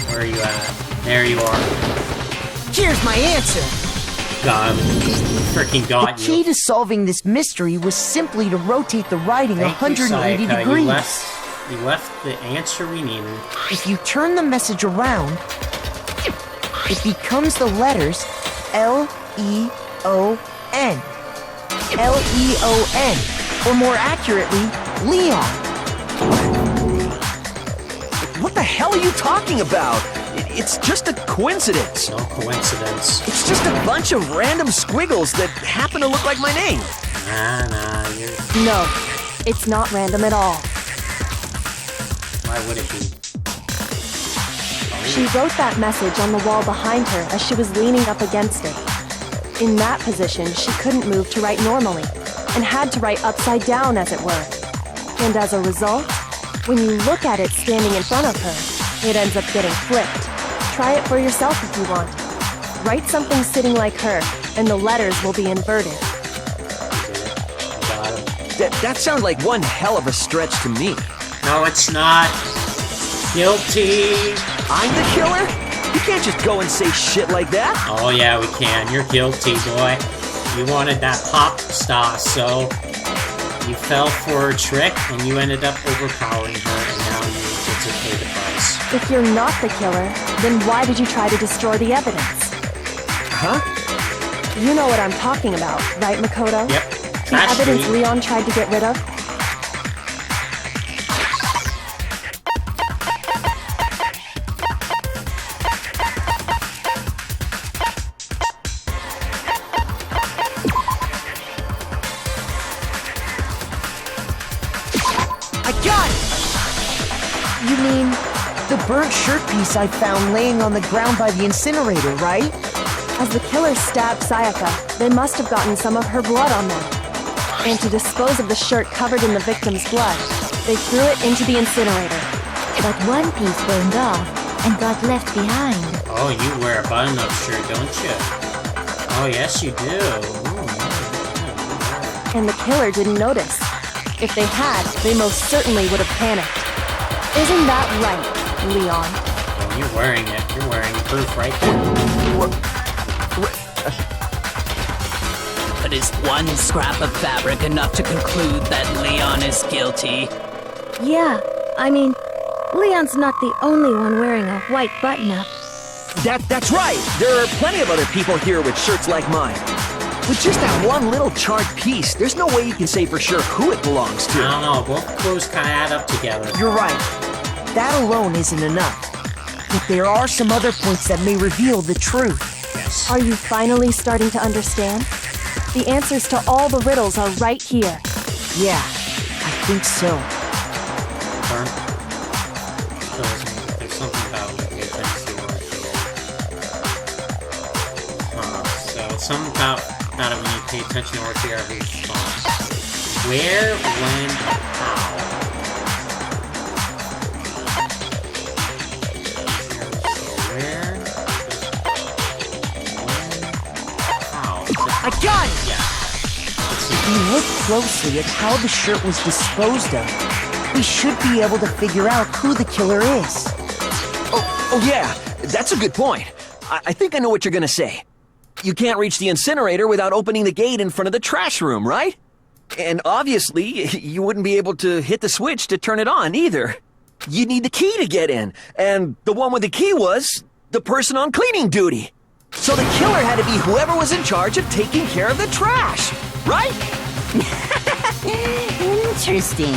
Where are you at? There you are. Here's my answer. God, freaking got The key to solving this mystery was simply to rotate the writing 180 degrees. You left the answer we needed. If you turn the message around, it becomes the letters L-E-O-N. L-E-O-N. Or more accurately, Leon. What the hell are you talking about? It's just a coincidence. No coincidence. It's just a bunch of random squiggles that happen to look like my name. Nah, you're... No, it's not random at all. Why would it be? She wrote that message on the wall behind her as she was leaning up against it. In that position, she couldn't move to write normally, and had to write upside down, as it were. And as a result, when you look at it standing in front of her, it ends up getting flipped. Try it for yourself if you want. Write something sitting like her, and the letters will be inverted. That sounds like one hell of a stretch to me. No, it's not. Guilty. I'm the killer? You can't just go and say shit like that. Oh yeah, we can. You're guilty, boy. You wanted that pop star, so you fell for a trick, and you ended up overpowering her, and now you get to pay the price. If you're not the killer, then why did you try to destroy the evidence? Huh? You know what I'm talking about, right, Makoto? Yep. The evidence Leon tried to get rid of? You mean the burnt shirt piece I found laying on the ground by the incinerator, right? As the killer stabbed Sayaka, they must have gotten some of her blood on them. And to dispose of the shirt covered in the victim's blood, they threw it into the incinerator. But one piece burned off and got left behind. Oh, you wear a button-up shirt, don't you? Oh, yes, you do. And the killer didn't notice. If they had, they most certainly would have panicked. Isn't that right, Leon? You're wearing it. You're wearing proof right there. But is one scrap of fabric enough to conclude that Leon is guilty? Yeah, I mean, Leon's not the only one wearing a white button-up. That's right! There are plenty of other people here with shirts like mine. With just that one little charred piece, there's no way you can say for sure who it belongs to. I don't know, both clothes kind of add up together. You're right. That alone isn't enough. But there are some other points that may reveal the truth. Yes. Are you finally starting to understand? The answers to all the riddles are right here. Yeah, I think so. Burn. There's something about it. So it's something about it when you pay attention to what they are response. Where, when, how? Where, when, how? I got it! Yeah. If we look closely at how the shirt was disposed of, we should be able to figure out who the killer is. Oh yeah, that's a good point. I think I know what you're gonna say. You can't reach the incinerator without opening the gate in front of the trash room, right? And obviously, you wouldn't be able to hit the switch to turn it on either. You'd need the key to get in, and the one with the key was the person on cleaning duty. So the killer had to be whoever was in charge of taking care of the trash, right? Interesting.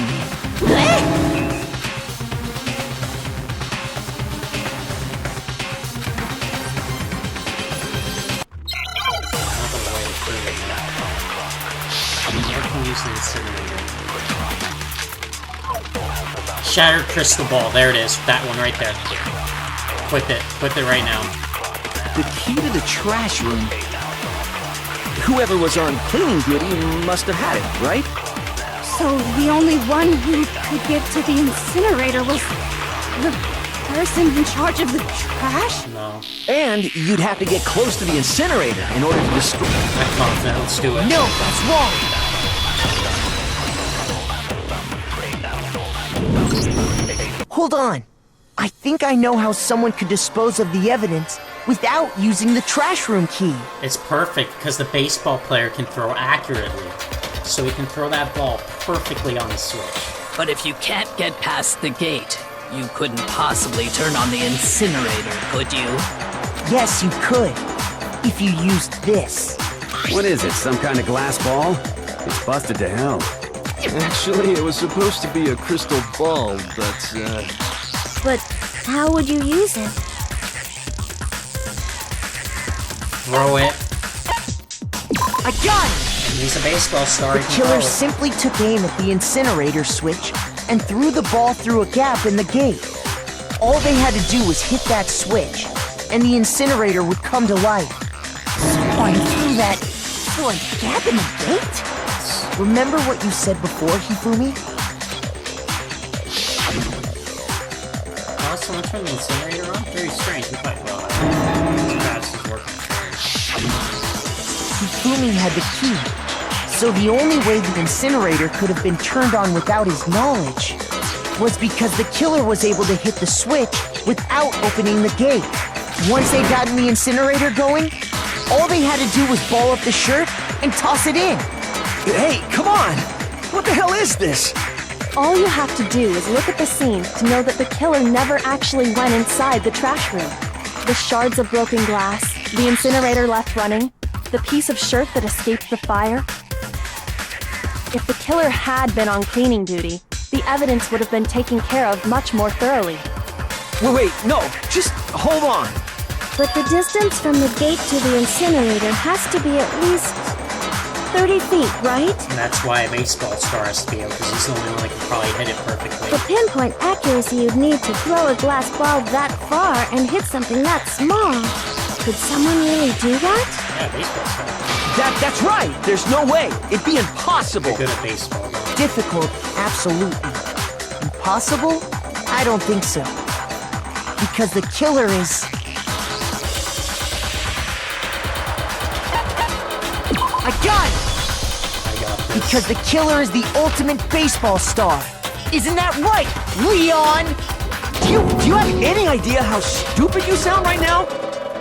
Shattered crystal ball. There it is. That one right there. Equip it. Equip it right now. The key to the trash room. Whoever was on cleaning duty must have had it, right? So the only one who could get to the incinerator was the person in charge of the trash? No. And you'd have to get close to the incinerator in order to destroy it. I'm confident. Let's do it. No, that's wrong. Hold on. I think I know how someone could dispose of the evidence without using the trash room key. It's perfect because the baseball player can throw accurately. So he can throw that ball perfectly on the switch. But if you can't get past the gate, you couldn't possibly turn on the incinerator, could you? Yes, you could. If you used this. What is it, some kind of glass ball? It's busted to hell. Actually, it was supposed to be a crystal ball, but, But how would you use it? Throw it. I got it! And he's a baseball star. The killer simply took aim at the incinerator switch and threw the ball through a gap in the gate. All they had to do was hit that switch, and the incinerator would come to life. Someone threw that through a gap in the gate? Remember what you said before, Hifumi? Oh, someone turned the incinerator on? Very strange. We quite well. This is working. Hifumi had the key, so the only way the incinerator could have been turned on without his knowledge was because the killer was able to hit the switch without opening the gate. Once they got the incinerator going, all they had to do was ball up the shirt and toss it in. Hey, come on! What the hell is this? All you have to do is look at the scene to know that the killer never actually went inside the trash room. The shards of broken glass, the incinerator left running, the piece of shirt that escaped the fire. If the killer had been on cleaning duty, the evidence would have been taken care of much more thoroughly. Wait, no, just hold on. But the distance from the gate to the incinerator has to be at least 30 feet, right? And that's why a baseball star has to be out, because he's the only one that can probably hit it perfectly. The pinpoint accuracy you'd need to throw a glass ball that far and hit something that small. Could someone really do that? Yeah, baseball star. That's right! There's no way! It'd be impossible! They're good at baseball, though. Difficult, absolutely. Impossible? I don't think so. Because the killer is... I got it! Because the killer is the ultimate baseball star. Isn't that right, Leon? You Do you have any idea how stupid you sound right now?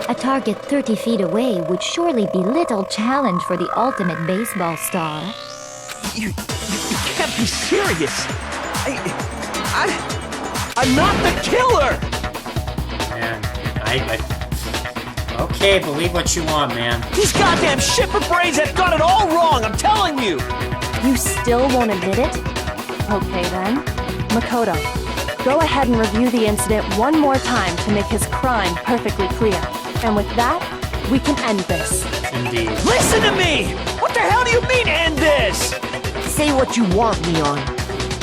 A target 30 feet away would surely be little challenge for the ultimate baseball star. You can't be serious. I'm not the killer! Man, okay, believe what you want, man. These goddamn shipper brains have got it all wrong, I'm telling you! You still won't admit it? Okay then. Makoto, go ahead and review the incident one more time to make his crime perfectly clear. And with that, we can end this. Indeed. Listen to me! What the hell do you mean, end this? Say what you want, Leon.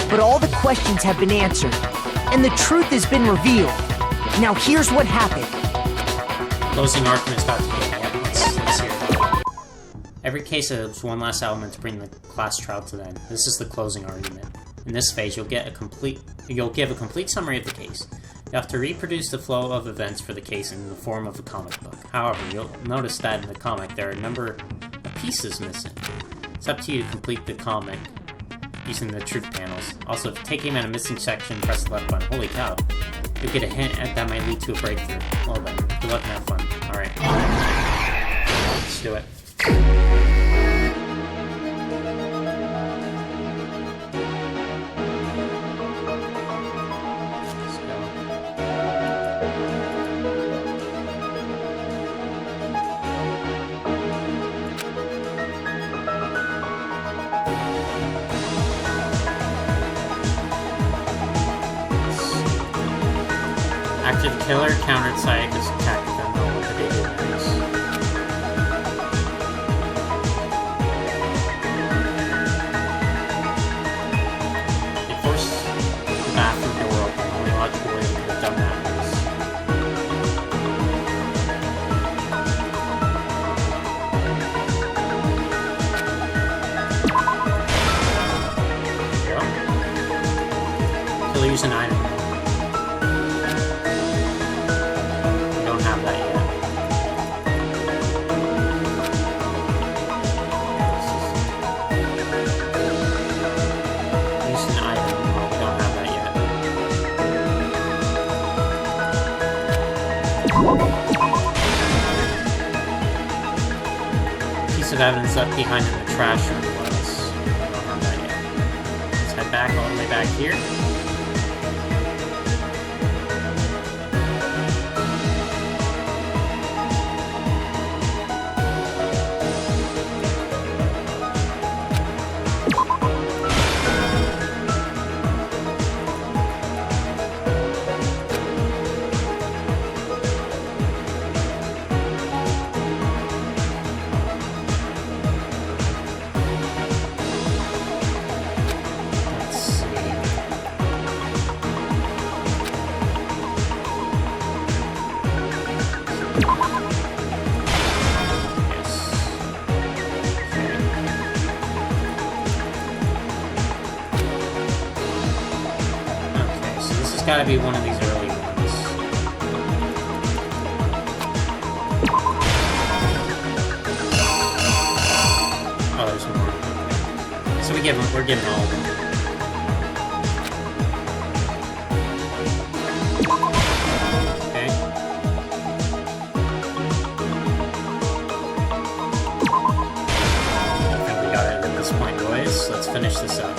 But all the questions have been answered, and the truth has been revealed. Now here's what happened. Closing argument is about to begin. Yeah, let's hear it. Every case has one last element to bring the class trial to the end. This is the closing argument. In this phase, you'll give a complete summary of the case. You have to reproduce the flow of events for the case in the form of a comic book. However, you'll notice that in the comic there are a number of pieces missing. It's up to you to complete the comic using the truth panels. Also, if you take aim at a missing section, press the left button. Holy cow. You'll get a hint that might lead to a breakthrough. Well then, good luck and have fun. Alright. Let's do it. After the killer countered Sayaka's attack, then know what they do next. They forced the bathroom door open. The only logical way they could have done that was... There you go. Killer used an item. Of evidence left behind in the trash room was. I don't have that yet. Let's head back all the way back here. Gotta be one of these early ones. Oh, there's more. So we're giving all of them. Okay. I think we got it at this point, boys. Let's finish this up.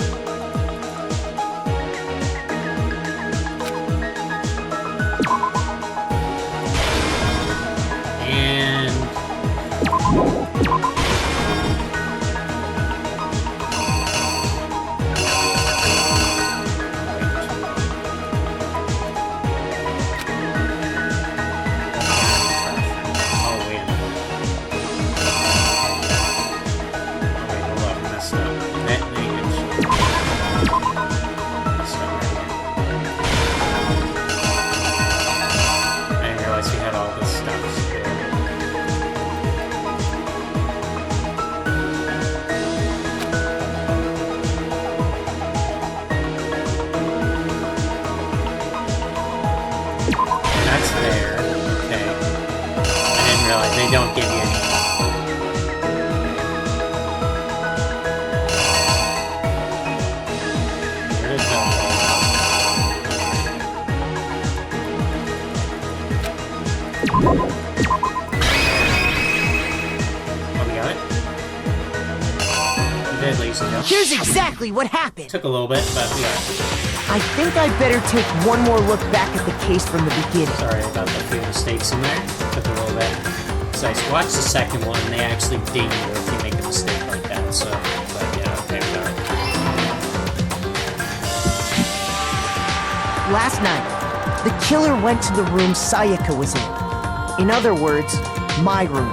They don't give you any. Where did that Oh, we got it? We did, ladies and gentlemen. Here's exactly what happened. Took a little bit, but we got it. I think I'd better take one more look back at the case from the beginning. Sorry about the few mistakes in there. Took a little bit. So I watched the second one, and they actually ding you if you make a mistake like that, so... But yeah, okay, we got it. Last night, the killer went to the room Sayaka was in. In other words, my room.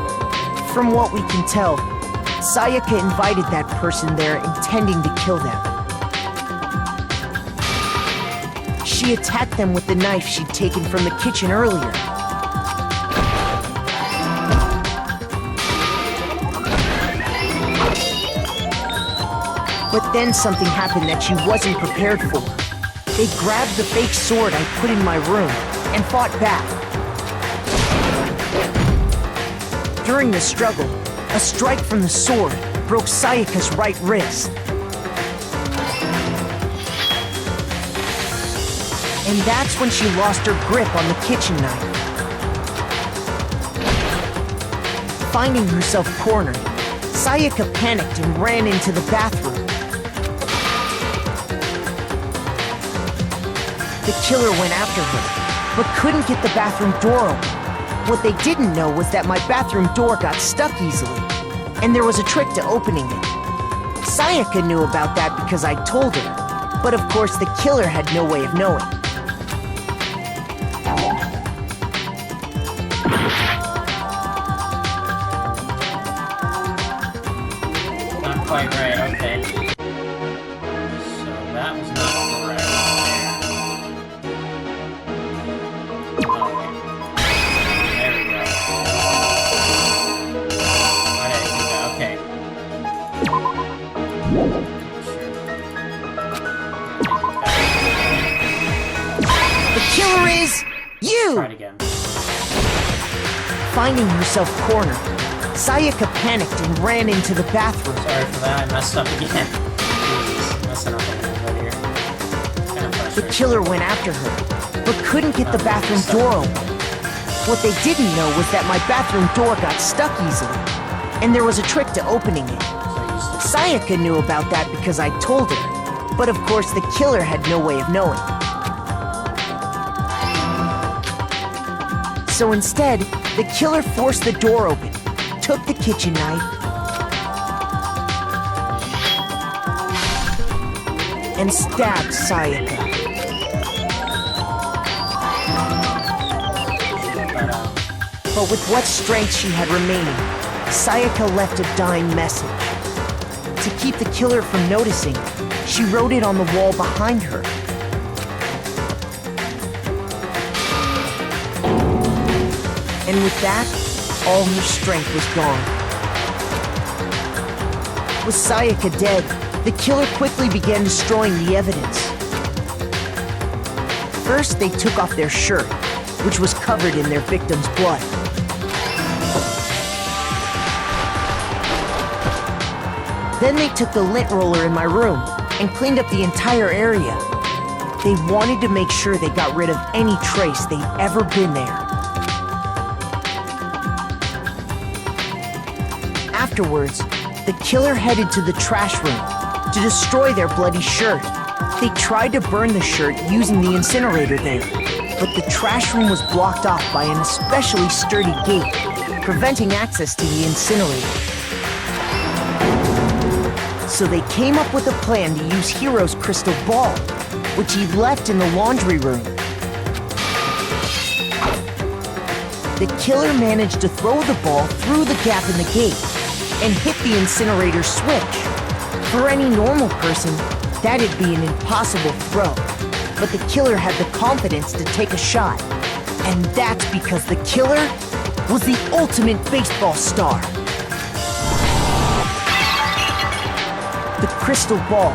From what we can tell, Sayaka invited that person there intending to kill them. She attacked them with the knife she'd taken from the kitchen earlier. But then something happened that she wasn't prepared for. They grabbed the fake sword I put in my room and fought back. During the struggle, a strike from the sword broke Sayaka's right wrist. And that's when she lost her grip on the kitchen knife. Finding herself cornered, Sayaka panicked and ran into the bathroom. The killer went after her, but couldn't get the bathroom door open. What they didn't know was that my bathroom door got stuck easily, and there was a trick to opening it. Sayaka knew about that because I told her, but of course the killer had no way of knowing. Not quite right, okay. So that was not correct. There we go. Okay. The killer is you! Try it again. Finding herself cornered, Sayaka panicked and ran into the bathroom. Sorry for that, I messed up again. Jeez, messing up a little bit here. Kind of The frustrating. killer went after her, but couldn't get the bathroom door open. What they didn't know was that my bathroom door got stuck easily, and there was a trick to opening it. Sayaka knew about that because I told her, but of course the killer had no way of knowing. So instead, the killer forced the door open, took the kitchen knife, and stabbed Sayaka. But with what strength she had remaining, Sayaka left a dying message. To keep the killer from noticing, she wrote it on the wall behind her. And with that, all her strength was gone. With Sayaka dead, the killer quickly began destroying the evidence. First, they took off their shirt, which was covered in their victim's blood. Then they took the lint roller in my room and cleaned up the entire area. They wanted to make sure they got rid of any trace they'd ever been there. Afterwards, the killer headed to the trash room to destroy their bloody shirt. They tried to burn the shirt using the incinerator there, but the trash room was blocked off by an especially sturdy gate, preventing access to the incinerator. So they came up with a plan to use Hiro's crystal ball, which he left in the laundry room. The killer managed to throw the ball through the gap in the gate and hit the incinerator switch. For any normal person, that'd be an impossible throw, but the killer had the confidence to take a shot. And that's because the killer was the ultimate baseball star. The crystal ball,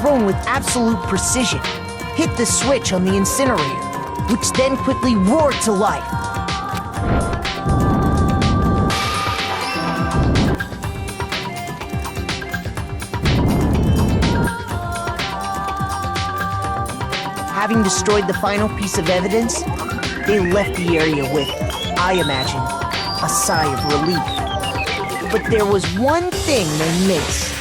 thrown with absolute precision, hit the switch on the incinerator, which then quickly roared to life. Having destroyed the final piece of evidence, they left the area with I imagined, a sigh of relief. But there was one thing they missed.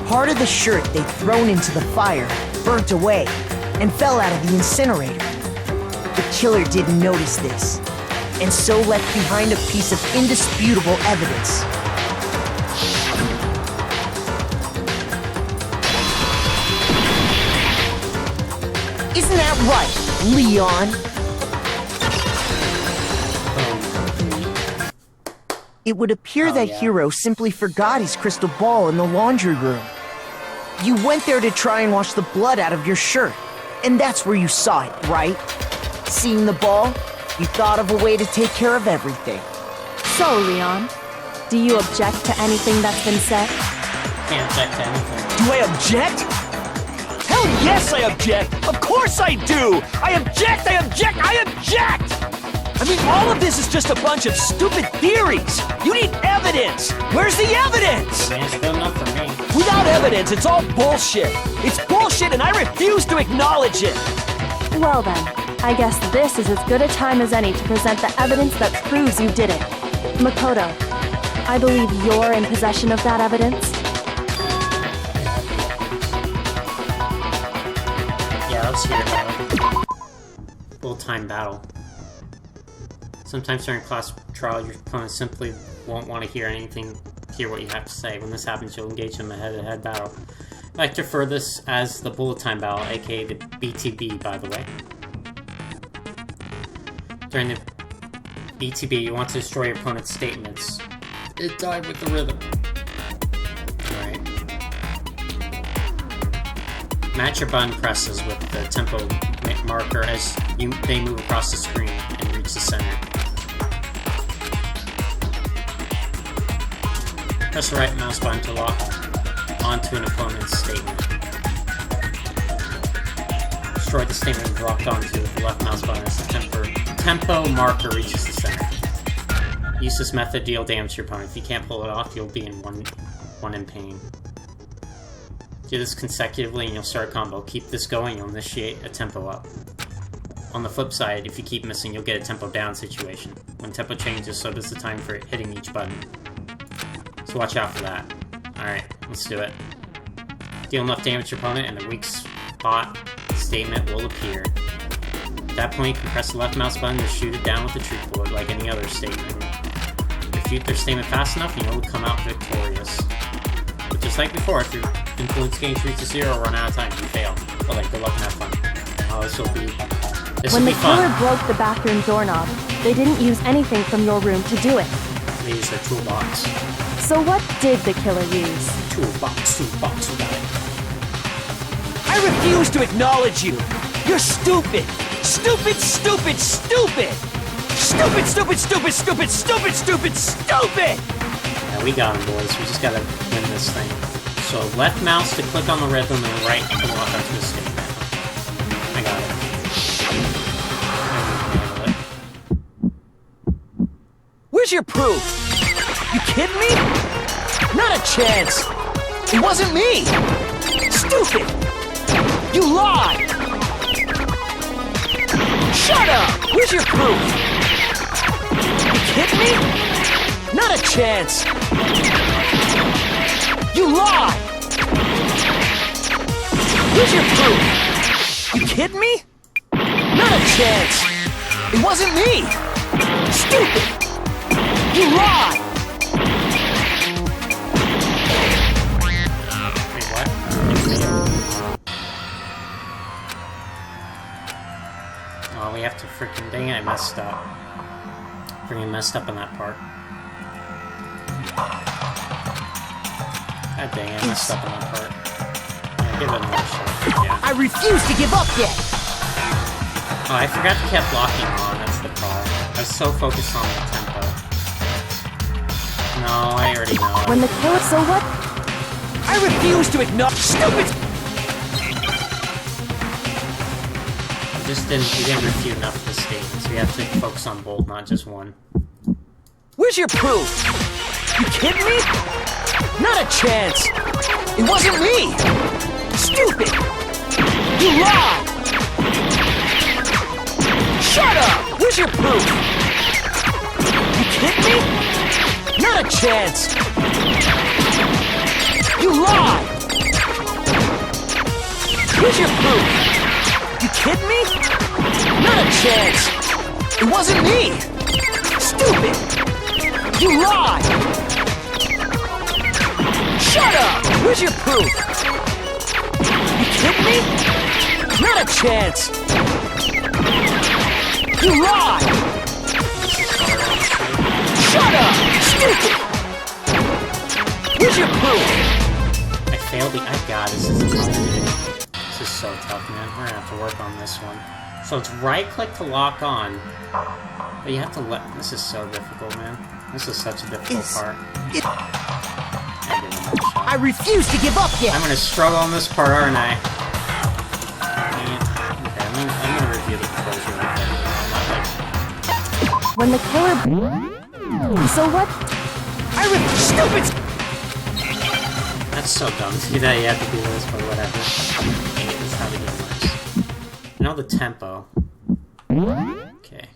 Part of the shirt they'd thrown into the fire burnt away and fell out of the incinerator. The killer didn't notice this, and so left behind a piece of indisputable evidence. Isn't that right, Leon? It would appear that Hiro simply forgot his crystal ball in the laundry room. You went there to try and wash the blood out of your shirt, and that's where you saw it, right? Seeing the ball, you thought of a way to take care of everything. So, Leon, do you object to anything that's been said? Can't object to anything. Do I object? Hell yes, I object! Of course I do! I object! I object! I object! I mean, all of this is just a bunch of stupid theories! You need evidence! Where's the evidence? Man, it's good enough for me. Without evidence, it's all bullshit! It's bullshit and I refuse to acknowledge it! Well then, I guess this is as good a time as any to present the evidence that proves you did it. Makoto, I believe you're in possession of that evidence? Yeah, let's hear about it. Full-time battle. Sometimes during class trial, your opponent simply won't want to hear what you have to say. When this happens, you'll engage in a head-to-head battle. I like to refer this as the bullet time battle, aka the BTB, by the way. During the BTB, you want to destroy your opponent's statements. It died with the rhythm. Alright. Match your button presses with the tempo marker as they move across the screen and reach the center. Press the right mouse button to lock onto an opponent's statement. Destroy the statement locked onto with the left mouse button as the tempo marker reaches the center. Use this method to deal damage to your opponent. If you can't pull it off, you'll be in one in pain. Do this consecutively and you'll start a combo. Keep this going, you'll initiate a tempo up. On the flip side, if you keep missing, you'll get a tempo down situation. When tempo changes, so does the time for hitting each button. So watch out for that. Alright, let's do it. Deal enough damage to your opponent and the weak spot statement will appear. At that point, you can press the left mouse button to shoot it down with the truth bullet like any other statement. Refute their statement fast enough and you'll come out victorious. But just like before, if your influence gains reaches 0 or run out of time, you fail. But like, good luck and have fun. Oh, this will be fun. When the killer broke the bathroom doorknob, they didn't use anything from your room to do it. They used their toolbox. So what did the killer use? Toolbox, we got it. I refuse to acknowledge you! You're stupid! Stupid, stupid, stupid! Stupid, stupid, stupid, stupid, stupid, stupid, stupid! Yeah, we got him, boys. We just gotta win this thing. So left mouse to click on the rhythm and right to lock onto the statement. I got it. Where's your proof? You kidding me? Not a chance! It wasn't me! Stupid! You lied! Shut up! Where's your proof? You kidding me? Not a chance! You lied! Where's your proof? You kidding me? Not a chance! It wasn't me! Stupid! You lied! Wait, what? Oh, we have to freaking... Dang it, I messed up. Freaking messed up on that part. God dang it, I messed up on that part. Yeah, give it another shot. Yeah. I refuse to give up yet! Oh, I forgot to keep blocking on, that's the problem. I was so focused on the tempo. No, I already know. When the killer... So what? I refuse to acknowledge... Stupid! We didn't refute enough of the statements. We have to focus on both, not just one. Where's your proof? You kidding me? Not a chance! It wasn't me! Stupid! You lied! Where's your proof? You kidding me? Not a chance! You lie! Where's your proof? You kidding me? Not a chance! It wasn't me! Stupid! You lie! Shut up! Where's your proof? You kidding me? Not a chance! You lie! Shut up! Stupid! Where's your proof? I failed the... I got this. Is tough. This is so tough, man. We're gonna have to work on this one. So it's right-click to lock on. But you have to let... This is so difficult, man. This is such a difficult part. I refuse to give up yet! I'm gonna struggle on this part, aren't I? Okay, I'm gonna review the controls really quick. When the killer... So what? Stupid! That's so dumb to do that. You have to do this, but whatever. Dang it, this is how the game works. I know the tempo. Okay.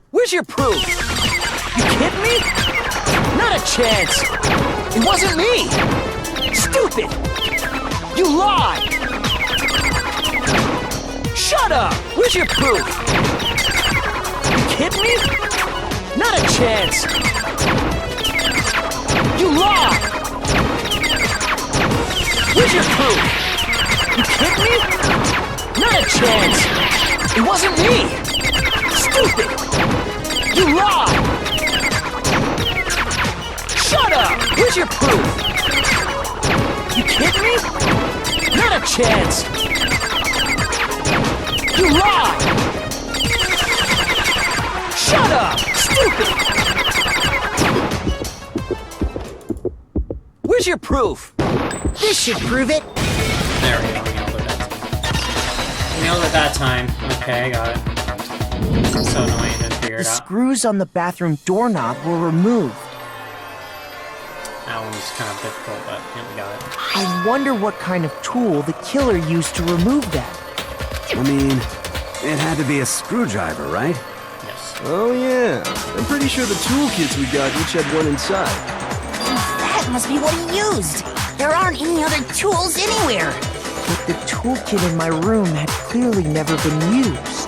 Where's your proof? You kidding me? Not a chance! It wasn't me! Stupid! You lie! Shut up! Where's your proof? You kidding me? Not a chance! You lie! Where's your proof? You kidding me? Not a chance! It wasn't me! Stupid! You lie! Shut up! Where's your proof? You kidding me? Not a chance! You lie! Shut up! Stupid! Where's your proof? This should prove it! There we go, we nailed it that time. Okay, I got it. It's so annoying to figure The it out. screws on the bathroom doorknob were removed. That one was kind of difficult, but yeah, we got it. I wonder what kind of tool the killer used to remove that. I mean, it had to be a screwdriver, right? Yes. Oh yeah, I'm pretty sure the toolkits we got each had one inside. That must be what he used. There aren't any other tools anywhere. But the toolkit in my room had clearly never been used.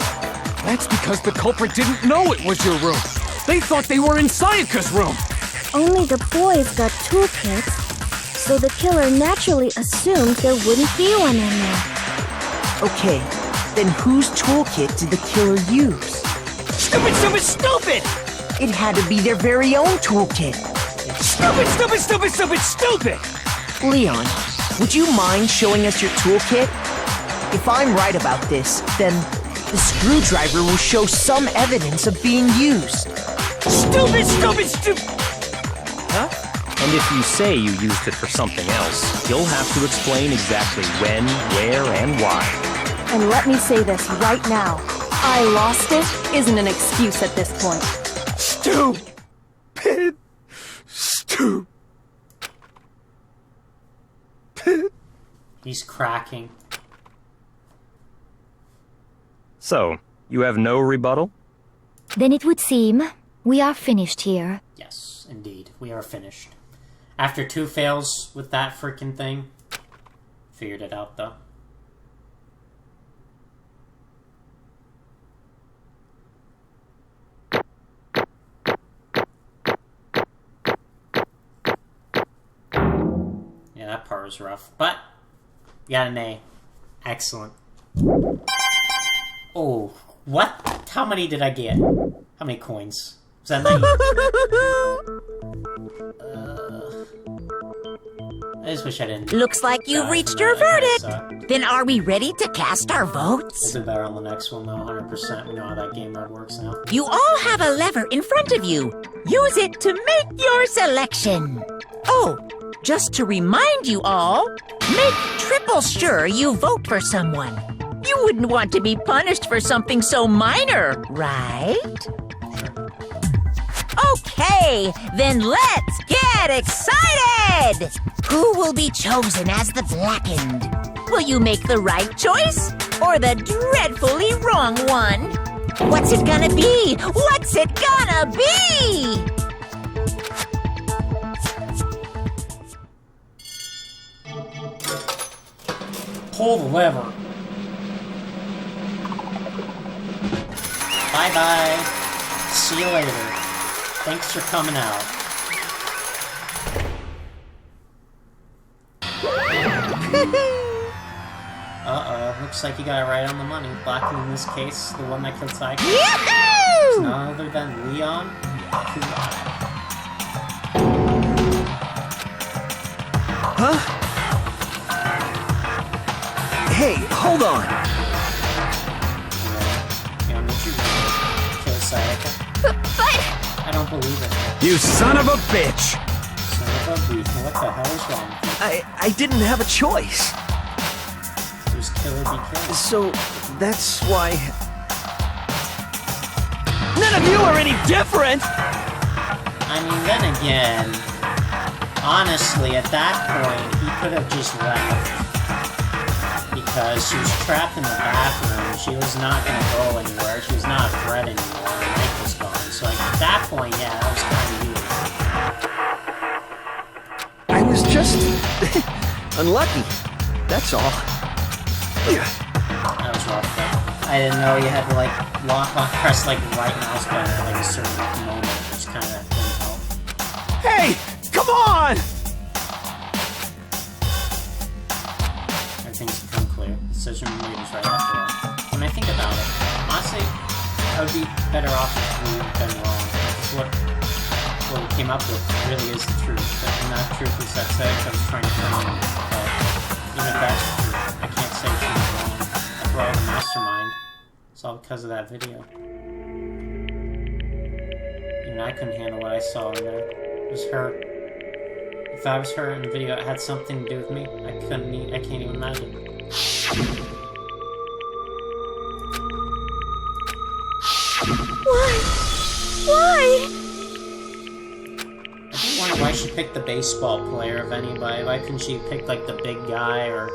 That's because the culprit didn't know it was your room. They thought they were in Sayaka's room. Only the boys got toolkits, so the killer naturally assumed there wouldn't be one in there. Okay, then whose toolkit did the killer use? Stupid, stupid, stupid! It had to be their very own toolkit. Stupid, stupid, stupid, stupid, stupid! Leon, would you mind showing us your toolkit? If I'm right about this, then the screwdriver will show some evidence of being used. Stupid, stupid, stupid! Huh? And if you say you used it for something else, you'll have to explain exactly when, where, and why. And let me say this right now. I lost it isn't an excuse at this point. Stupid. Stupid. He's cracking. So, you have no rebuttal? Then it would seem we are finished here. Yes, indeed. We are finished. After 2 fails with that freaking thing. Figured it out, though. Yeah, that part was rough. But, you got an A. Excellent. Oh, what? How many did I get? How many coins? Was that 90? I just wish I didn't. Looks like you've reached your verdict. Then are we ready to cast our votes? We'll do better on the next one, though, 100%. We know how that game mode works now. You all have a lever in front of you. Use it to make your selection. Oh, just to remind you all, make triple sure you vote for someone. You wouldn't want to be punished for something so minor, right? Okay, then let's get excited! Who will be chosen as the Blackened? Will you make the right choice or the dreadfully wrong one? What's it gonna be? What's it gonna be? Pull the lever. Bye-bye. See you later. Thanks for coming out. Uh-oh, looks like you got it right on the money. Blackened in this case, the one that killed Psycho. It's none other than Leon Kurata. Huh? Hey, hold on! Leon, did you kill Sayaka? But... I don't believe it. You son of a bitch! Son of a bitch, what the hell is wrong with you? I didn't have a choice. There's kill or be killed. So, that's why... None of you are any different! I mean, then again, honestly, at that point, he could have just left. Because she was trapped in the bathroom, she was not going to go anywhere, she was not a threat anymore, her life was gone. So like, at that point, yeah, that was kind of weird. I was just... unlucky. That's all. That was rough, though. I didn't know you had to, like, press, like, right mouse button at, like, a certain moment, which kind of didn't help. Hey! Come on! Everything's become clear. The decision we made was right after that. When I think about it, honestly, I would be better off if we had been wrong. Because what we came up with really is the truth. And that truth is that Sayaka was trying to kill me. But even if that's the truth, I can't say she was wrong. After all, the mastermind. It's all because of that video. Even I couldn't handle what I saw in there. It was her. If I was her in the video, it had something to do with me. I can't even imagine. Why? I do wonder why she picked the baseball player of anybody. Why couldn't she pick, like, the big guy or,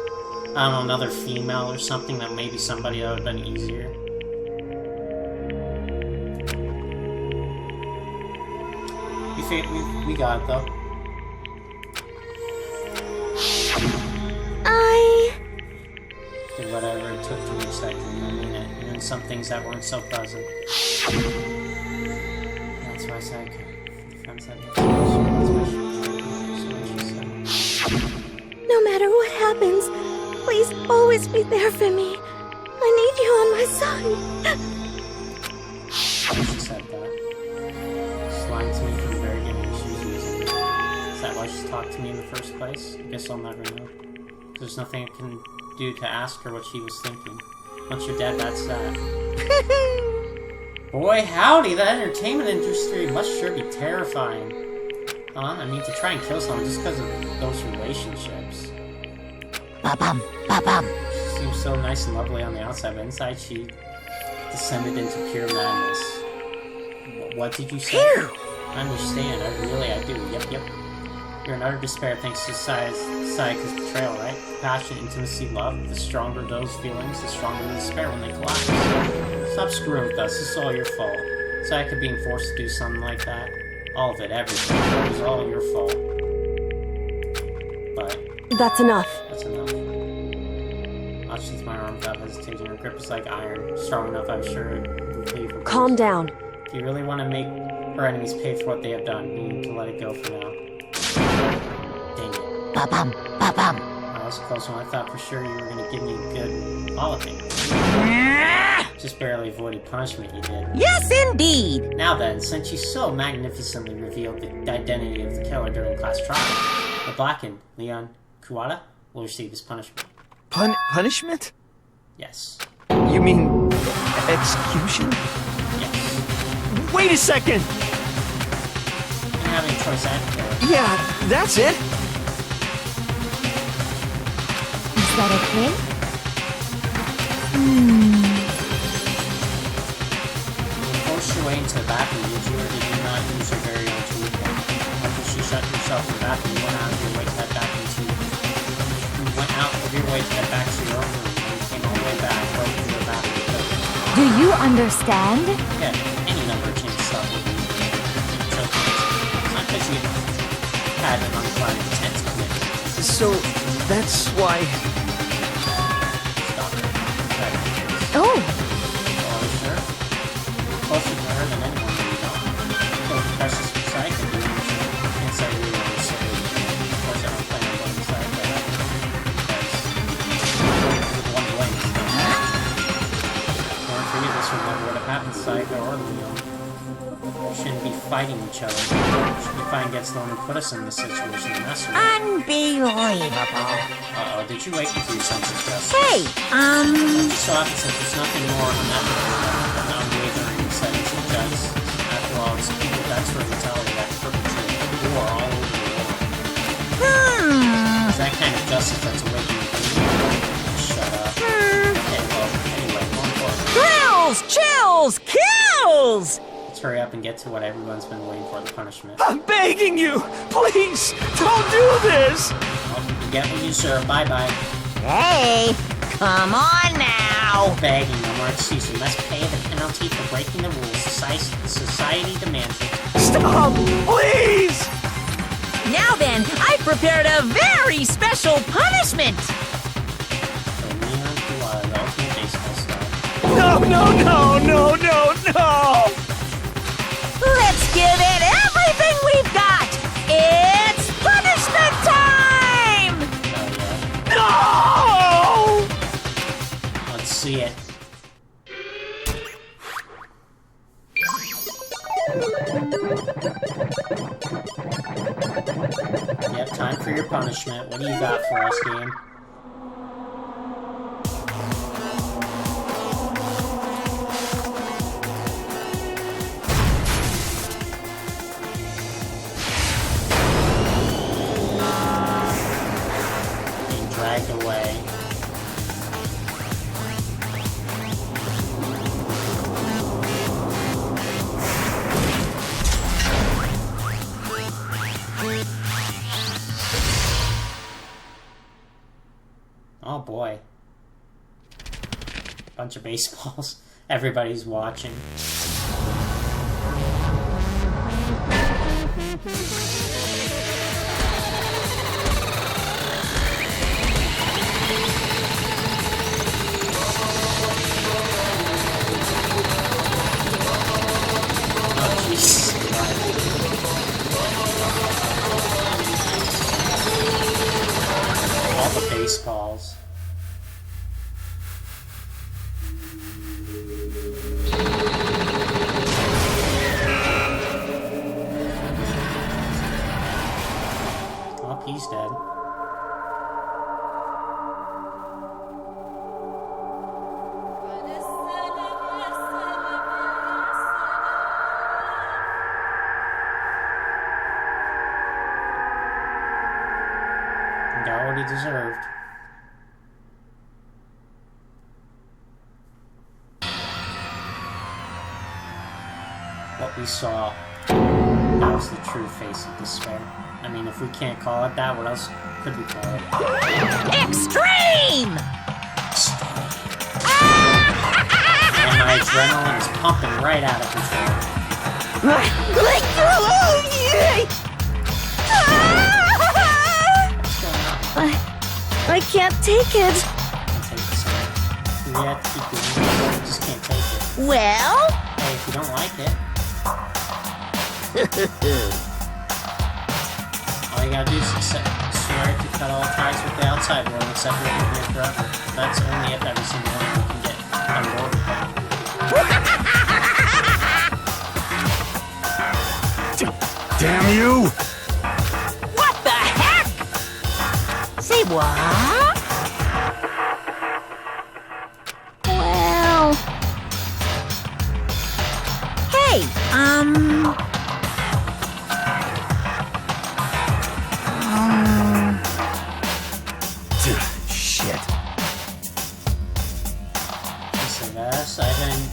I don't know, another female or something that maybe somebody that would have been easier? We got it, though. Did whatever it took to reach that dream. I mean it. Even some things that weren't so pleasant. That's why I said friends that No matter what happens, please always be there for me. I need you on my side. She said that. She's lying to me from the very beginning. She was using me. Is that why she talked to me in the first place? I guess I'll never know. There's nothing I can do to ask her what she was thinking. Once you're dead, that's that. Boy, howdy, the entertainment industry must sure be terrifying. Huh? I mean, to try and kill someone just because of those relationships. Ba-bum, ba-bum. She seems so nice and lovely on the outside, but inside she descended into pure madness. What did you say? I understand, I do. Yep. You're in utter despair thanks to Sayaka's betrayal, right? Passion, intimacy, love. The stronger those feelings, the stronger the despair when they collapse. Stop screwing with us. This is all your fault. Sayaka being forced to do something like that. All of it, everything. It was all your fault. But... That's enough. That's enough. I'll sheath my arm without hesitating. Her grip is like iron. Strong enough, I'm sure it would leave her. Calm down. If you really want to make her enemies pay for what they have done, you need to let it go for now. Dang it. Ba-bum, ba-bum. That was a close one. I thought for sure you were going to give me a good walloping. Just barely avoided punishment, you did. Yes, indeed. Now then, since you so magnificently revealed the identity of the killer during class trial, the Blackened, Leon Kurata, will receive his punishment. Punishment? Yes. You mean... execution? Yes. Wait a second! You don't have any choice, I have to kill it. Yeah, that's it. that okay? Forced your way into the bathroom, did you, or did you not use your very own toolkit? After she shut herself in the bathroom, you went out of your way to head back into... You went out of your way to head back to your own room, and you came all the way back, right into the bathroom. Do you understand? Yeah, any number of changes stuff would be choking. It's not because you had an undefined intent to commit. So, that's why... Stop it. Right. Oh, Sure. Closer to her than anyone that you know. So precious psyche, you can't say we were so of course I don't plan on going inside that because with one blink, weren't for you, this would never would have happened, Psycho or Leon. We shouldn't be fighting each other. We should be fighting against the one who put us in this situation to mess with. Unbelievable. Uh-oh, did you wait to do something just? Hey, It just so happens that there's nothing more unethical than unwavering settings of justice. After all, it's people with expert mentality that perpetrate war all over the world. It's that kind of justice that's awakening people. Shut up. Okay, well, anyway, more important. Thrills, chills, kills! Let's hurry up and get to what everyone's been waiting for, the punishment. I'm begging you! Please, don't do this! Well, you get what you deserve. Bye-bye. Hey, come on now. Begging, no more excuse. You must pay the penalty for breaking the rules. Society demands it. Stop! Please! Now then, I prepared a very special punishment! So Leon Kuala, the ultimate baseball star. No, no, no, no, no, no! Let's give it everything we've got! It's punishment time! No! Let's see it. Yep, time for your punishment. What do you got for us, game? Being dragged away. Oh boy. Bunch of baseballs. Everybody's watching. Oh Jesus. All the baseballs. Oh, he's dead. Got what he deserved. What we saw, that was the true face of despair. I mean, if we can't call it that, what else could we call it? Extreme! And my adrenaline is pumping right out of control. I can't take it. We have to keep doing it. We just can't take it. Well? Hey, if you don't like it, all you gotta do is swear to cut all ties with the outside world and separate from here forever. That's only if every single one of you can get on board with that. Damn you! What the heck? Say what? Well... Hey, Shit. Yes,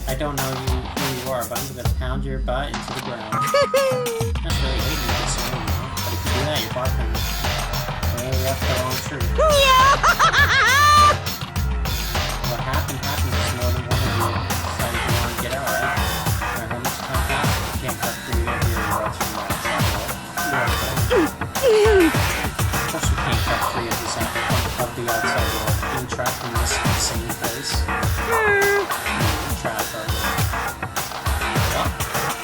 I don't know who you are, but I'm gonna pound your butt into the ground. That's really hating you this way, you know? But if you do that, you're barking. Well, we have the wrong truth. What happened is more than one of you decided you want to get out, right? No matter how much time passes, you can't cut through every route from the outside world. Of course we can't cut free of this of the outside world. Being trapped in this insane place. Trap her. Well,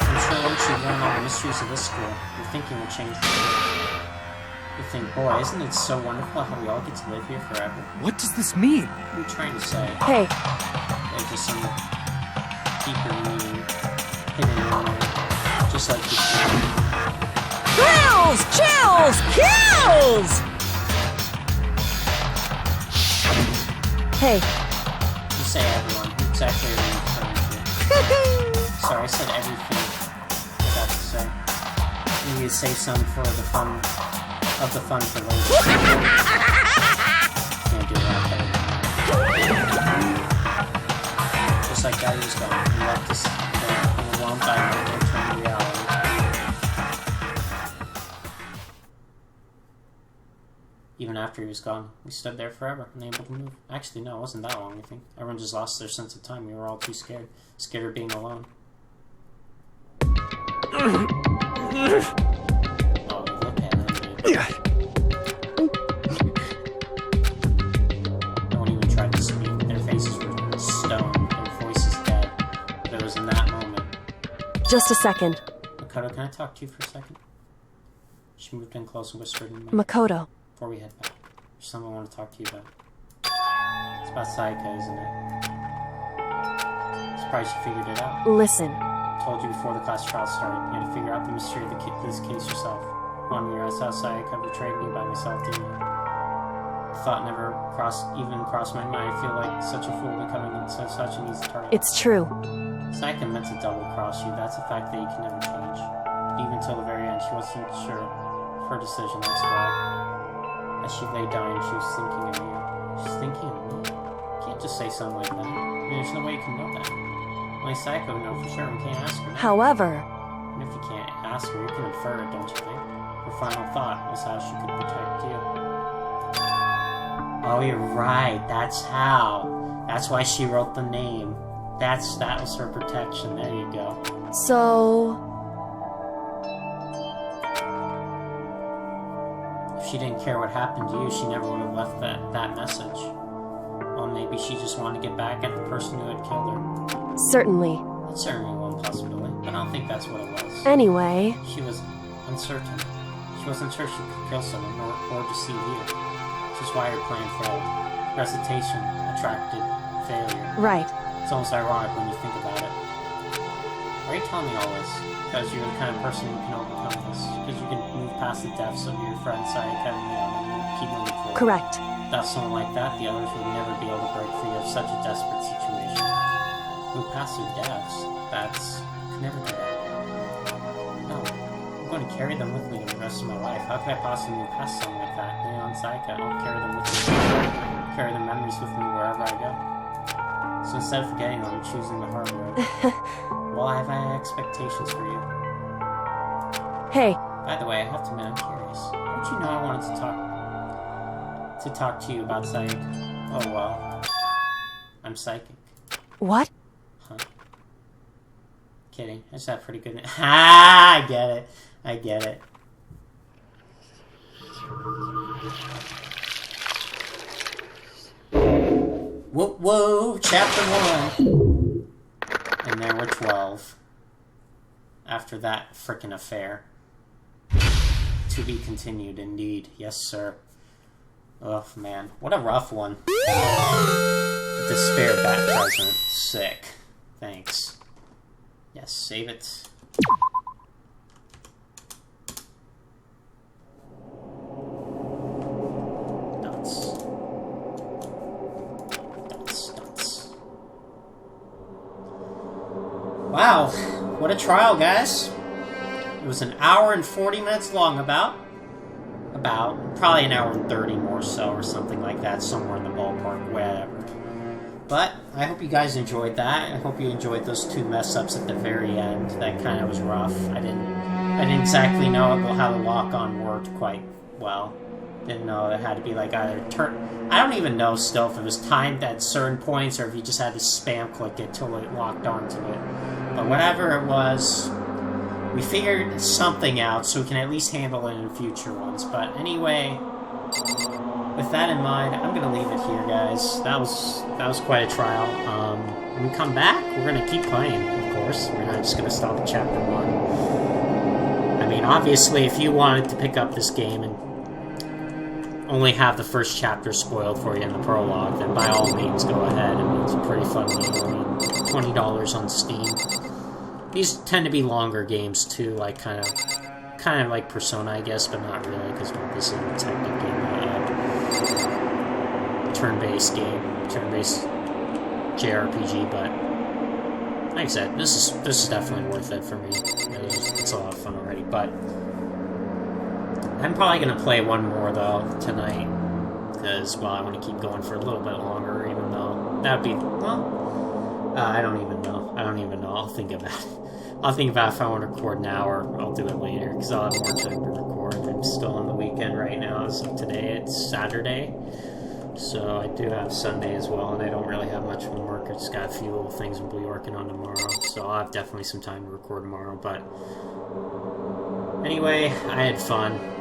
I'm sure once you learn all the mysteries of this school, your thinking will change for sure. You think, boy, isn't it so wonderful how we all get to live here forever? What does this mean? What are you trying to say? Hey. There's just some deeper meaning hidden in there. Just like you said. Thrills! Chills! Kills! Hey. You say everyone. Who exactly are you referring to? Sorry, I said everything I got to say. You need to save some for the fun of the fun for later. Can't do that. Just like Daddy was gone. He left us overwhelmed by an alternate reality. Even after he was gone, we stood there forever, unable to move. Actually, no, it wasn't that long, I think. Everyone just lost their sense of time. We were all too scared. Scared of being alone. Oh, look at them, dude. No one even tried to speak. Their faces were stone, their voices dead. But it was in that moment. Just a second. Makoto, can I talk to you for a second? She moved in close and whispered in my Makoto. Before we head back, there's something I want to talk to you about. It's about Sayaka, isn't it? Surprised you figured it out. Listen. I told you before the class trial started. You had to figure out the mystery of this case yourself. One year I saw Sayaka betrayed me by myself, didn't you? The thought never even crossed my mind. I feel like such a fool becoming such an easy target. It's true. Sayaka meant to double cross you. That's a fact that you can never change. Even till the very end, she wasn't sure of her decision, that's why. As she lay dying, she was thinking of you. She's thinking of me. You can't just say something like that. I mean, there's no way you can know that. Only Psycho would know for sure. We can't ask her. However... And if you can't ask her, you can infer it, don't you think? Her final thought was how she could protect you. Oh, you're right. That's how. That's why she wrote the name. That was her protection. There you go. So... If she didn't care what happened to you, she never would have left that message. Well, maybe she just wanted to get back at the person who had killed her. Certainly. That's certainly one possibility, but I don't think that's what it was. Anyway... She was uncertain. She wasn't sure she could kill someone or deceive you. Which is why her plan failed. Recitation attracted failure. Right. It's almost ironic when you think about it. Why are you telling me all this? Because you're the kind of person who can overcome this. Because you can move past the deaths of your friend Sayaka and keep moving forward. Correct. Without someone like that, the others would never be able to break free of such a desperate situation. Move past their deaths? Could never do that. No. I'm going to carry them with me the rest of my life. How could I possibly move past something like that? Leon and Sayaka, I'll carry them with me. Carry their memories with me wherever I go. So instead of forgetting them, I'm choosing the hard road. Well, I have high expectations for you. Hey. By the way, I have to admit, I'm curious. Didn't you know I wanted to talk to you about psychic? Oh well. I'm psychic. What? Huh? Kidding. I just have pretty good... Ha! I get it. Whoa, chapter 1. And there were 12. After that frickin' affair. To be continued, indeed. Yes, sir. Oh, man. What a rough one. Despair bat present. Sick. Thanks. Yes, save it. Dots. Wow, what a trial, guys. It was an hour and 40 minutes long, about probably an hour and 30 more so, or something like that, somewhere in the ballpark, whatever. But I hope you guys enjoyed that. I hope you enjoyed those 2 mess-ups at the very end. That kind of was rough. I didn't exactly know how the lock-on worked quite well. Didn't know it had to be like either turn... I don't even know still if it was timed at certain points or if you just had to spam click it till it locked onto it. But whatever it was, we figured something out so we can at least handle it in future ones. But anyway, with that in mind, I'm gonna leave it here, guys. That was quite a trial. When we come back, we're gonna keep playing, of course. We're not just gonna stop at chapter 1. I mean, obviously, if you wanted to pick up this game and only have the first chapter spoiled for you in the prologue, then by all means go ahead. I mean, it's a pretty fun game. I mean, $20 on Steam. These tend to be longer games too, like kind of like Persona, I guess, but not really, because this is a detective game, turn-based game, turn-based JRPG. But like I said, this is definitely worth it for me. It's a lot of fun already, but. I'm probably going to play one more, though, tonight, because, well, I want to keep going for a little bit longer, even though that would be, well, I don't even know. I'll think about it. I'll think about if I want to record now or I'll do it later, because I'll have more time to record. I'm still on the weekend right now, as of today. It's Saturday, so I do have Sunday as well, and I don't really have much homework. I just got a few little things we'll be working on tomorrow, so I'll have definitely some time to record tomorrow, but anyway, I had fun.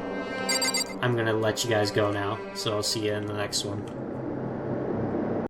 I'm gonna let you guys go now, so I'll see you in the next one.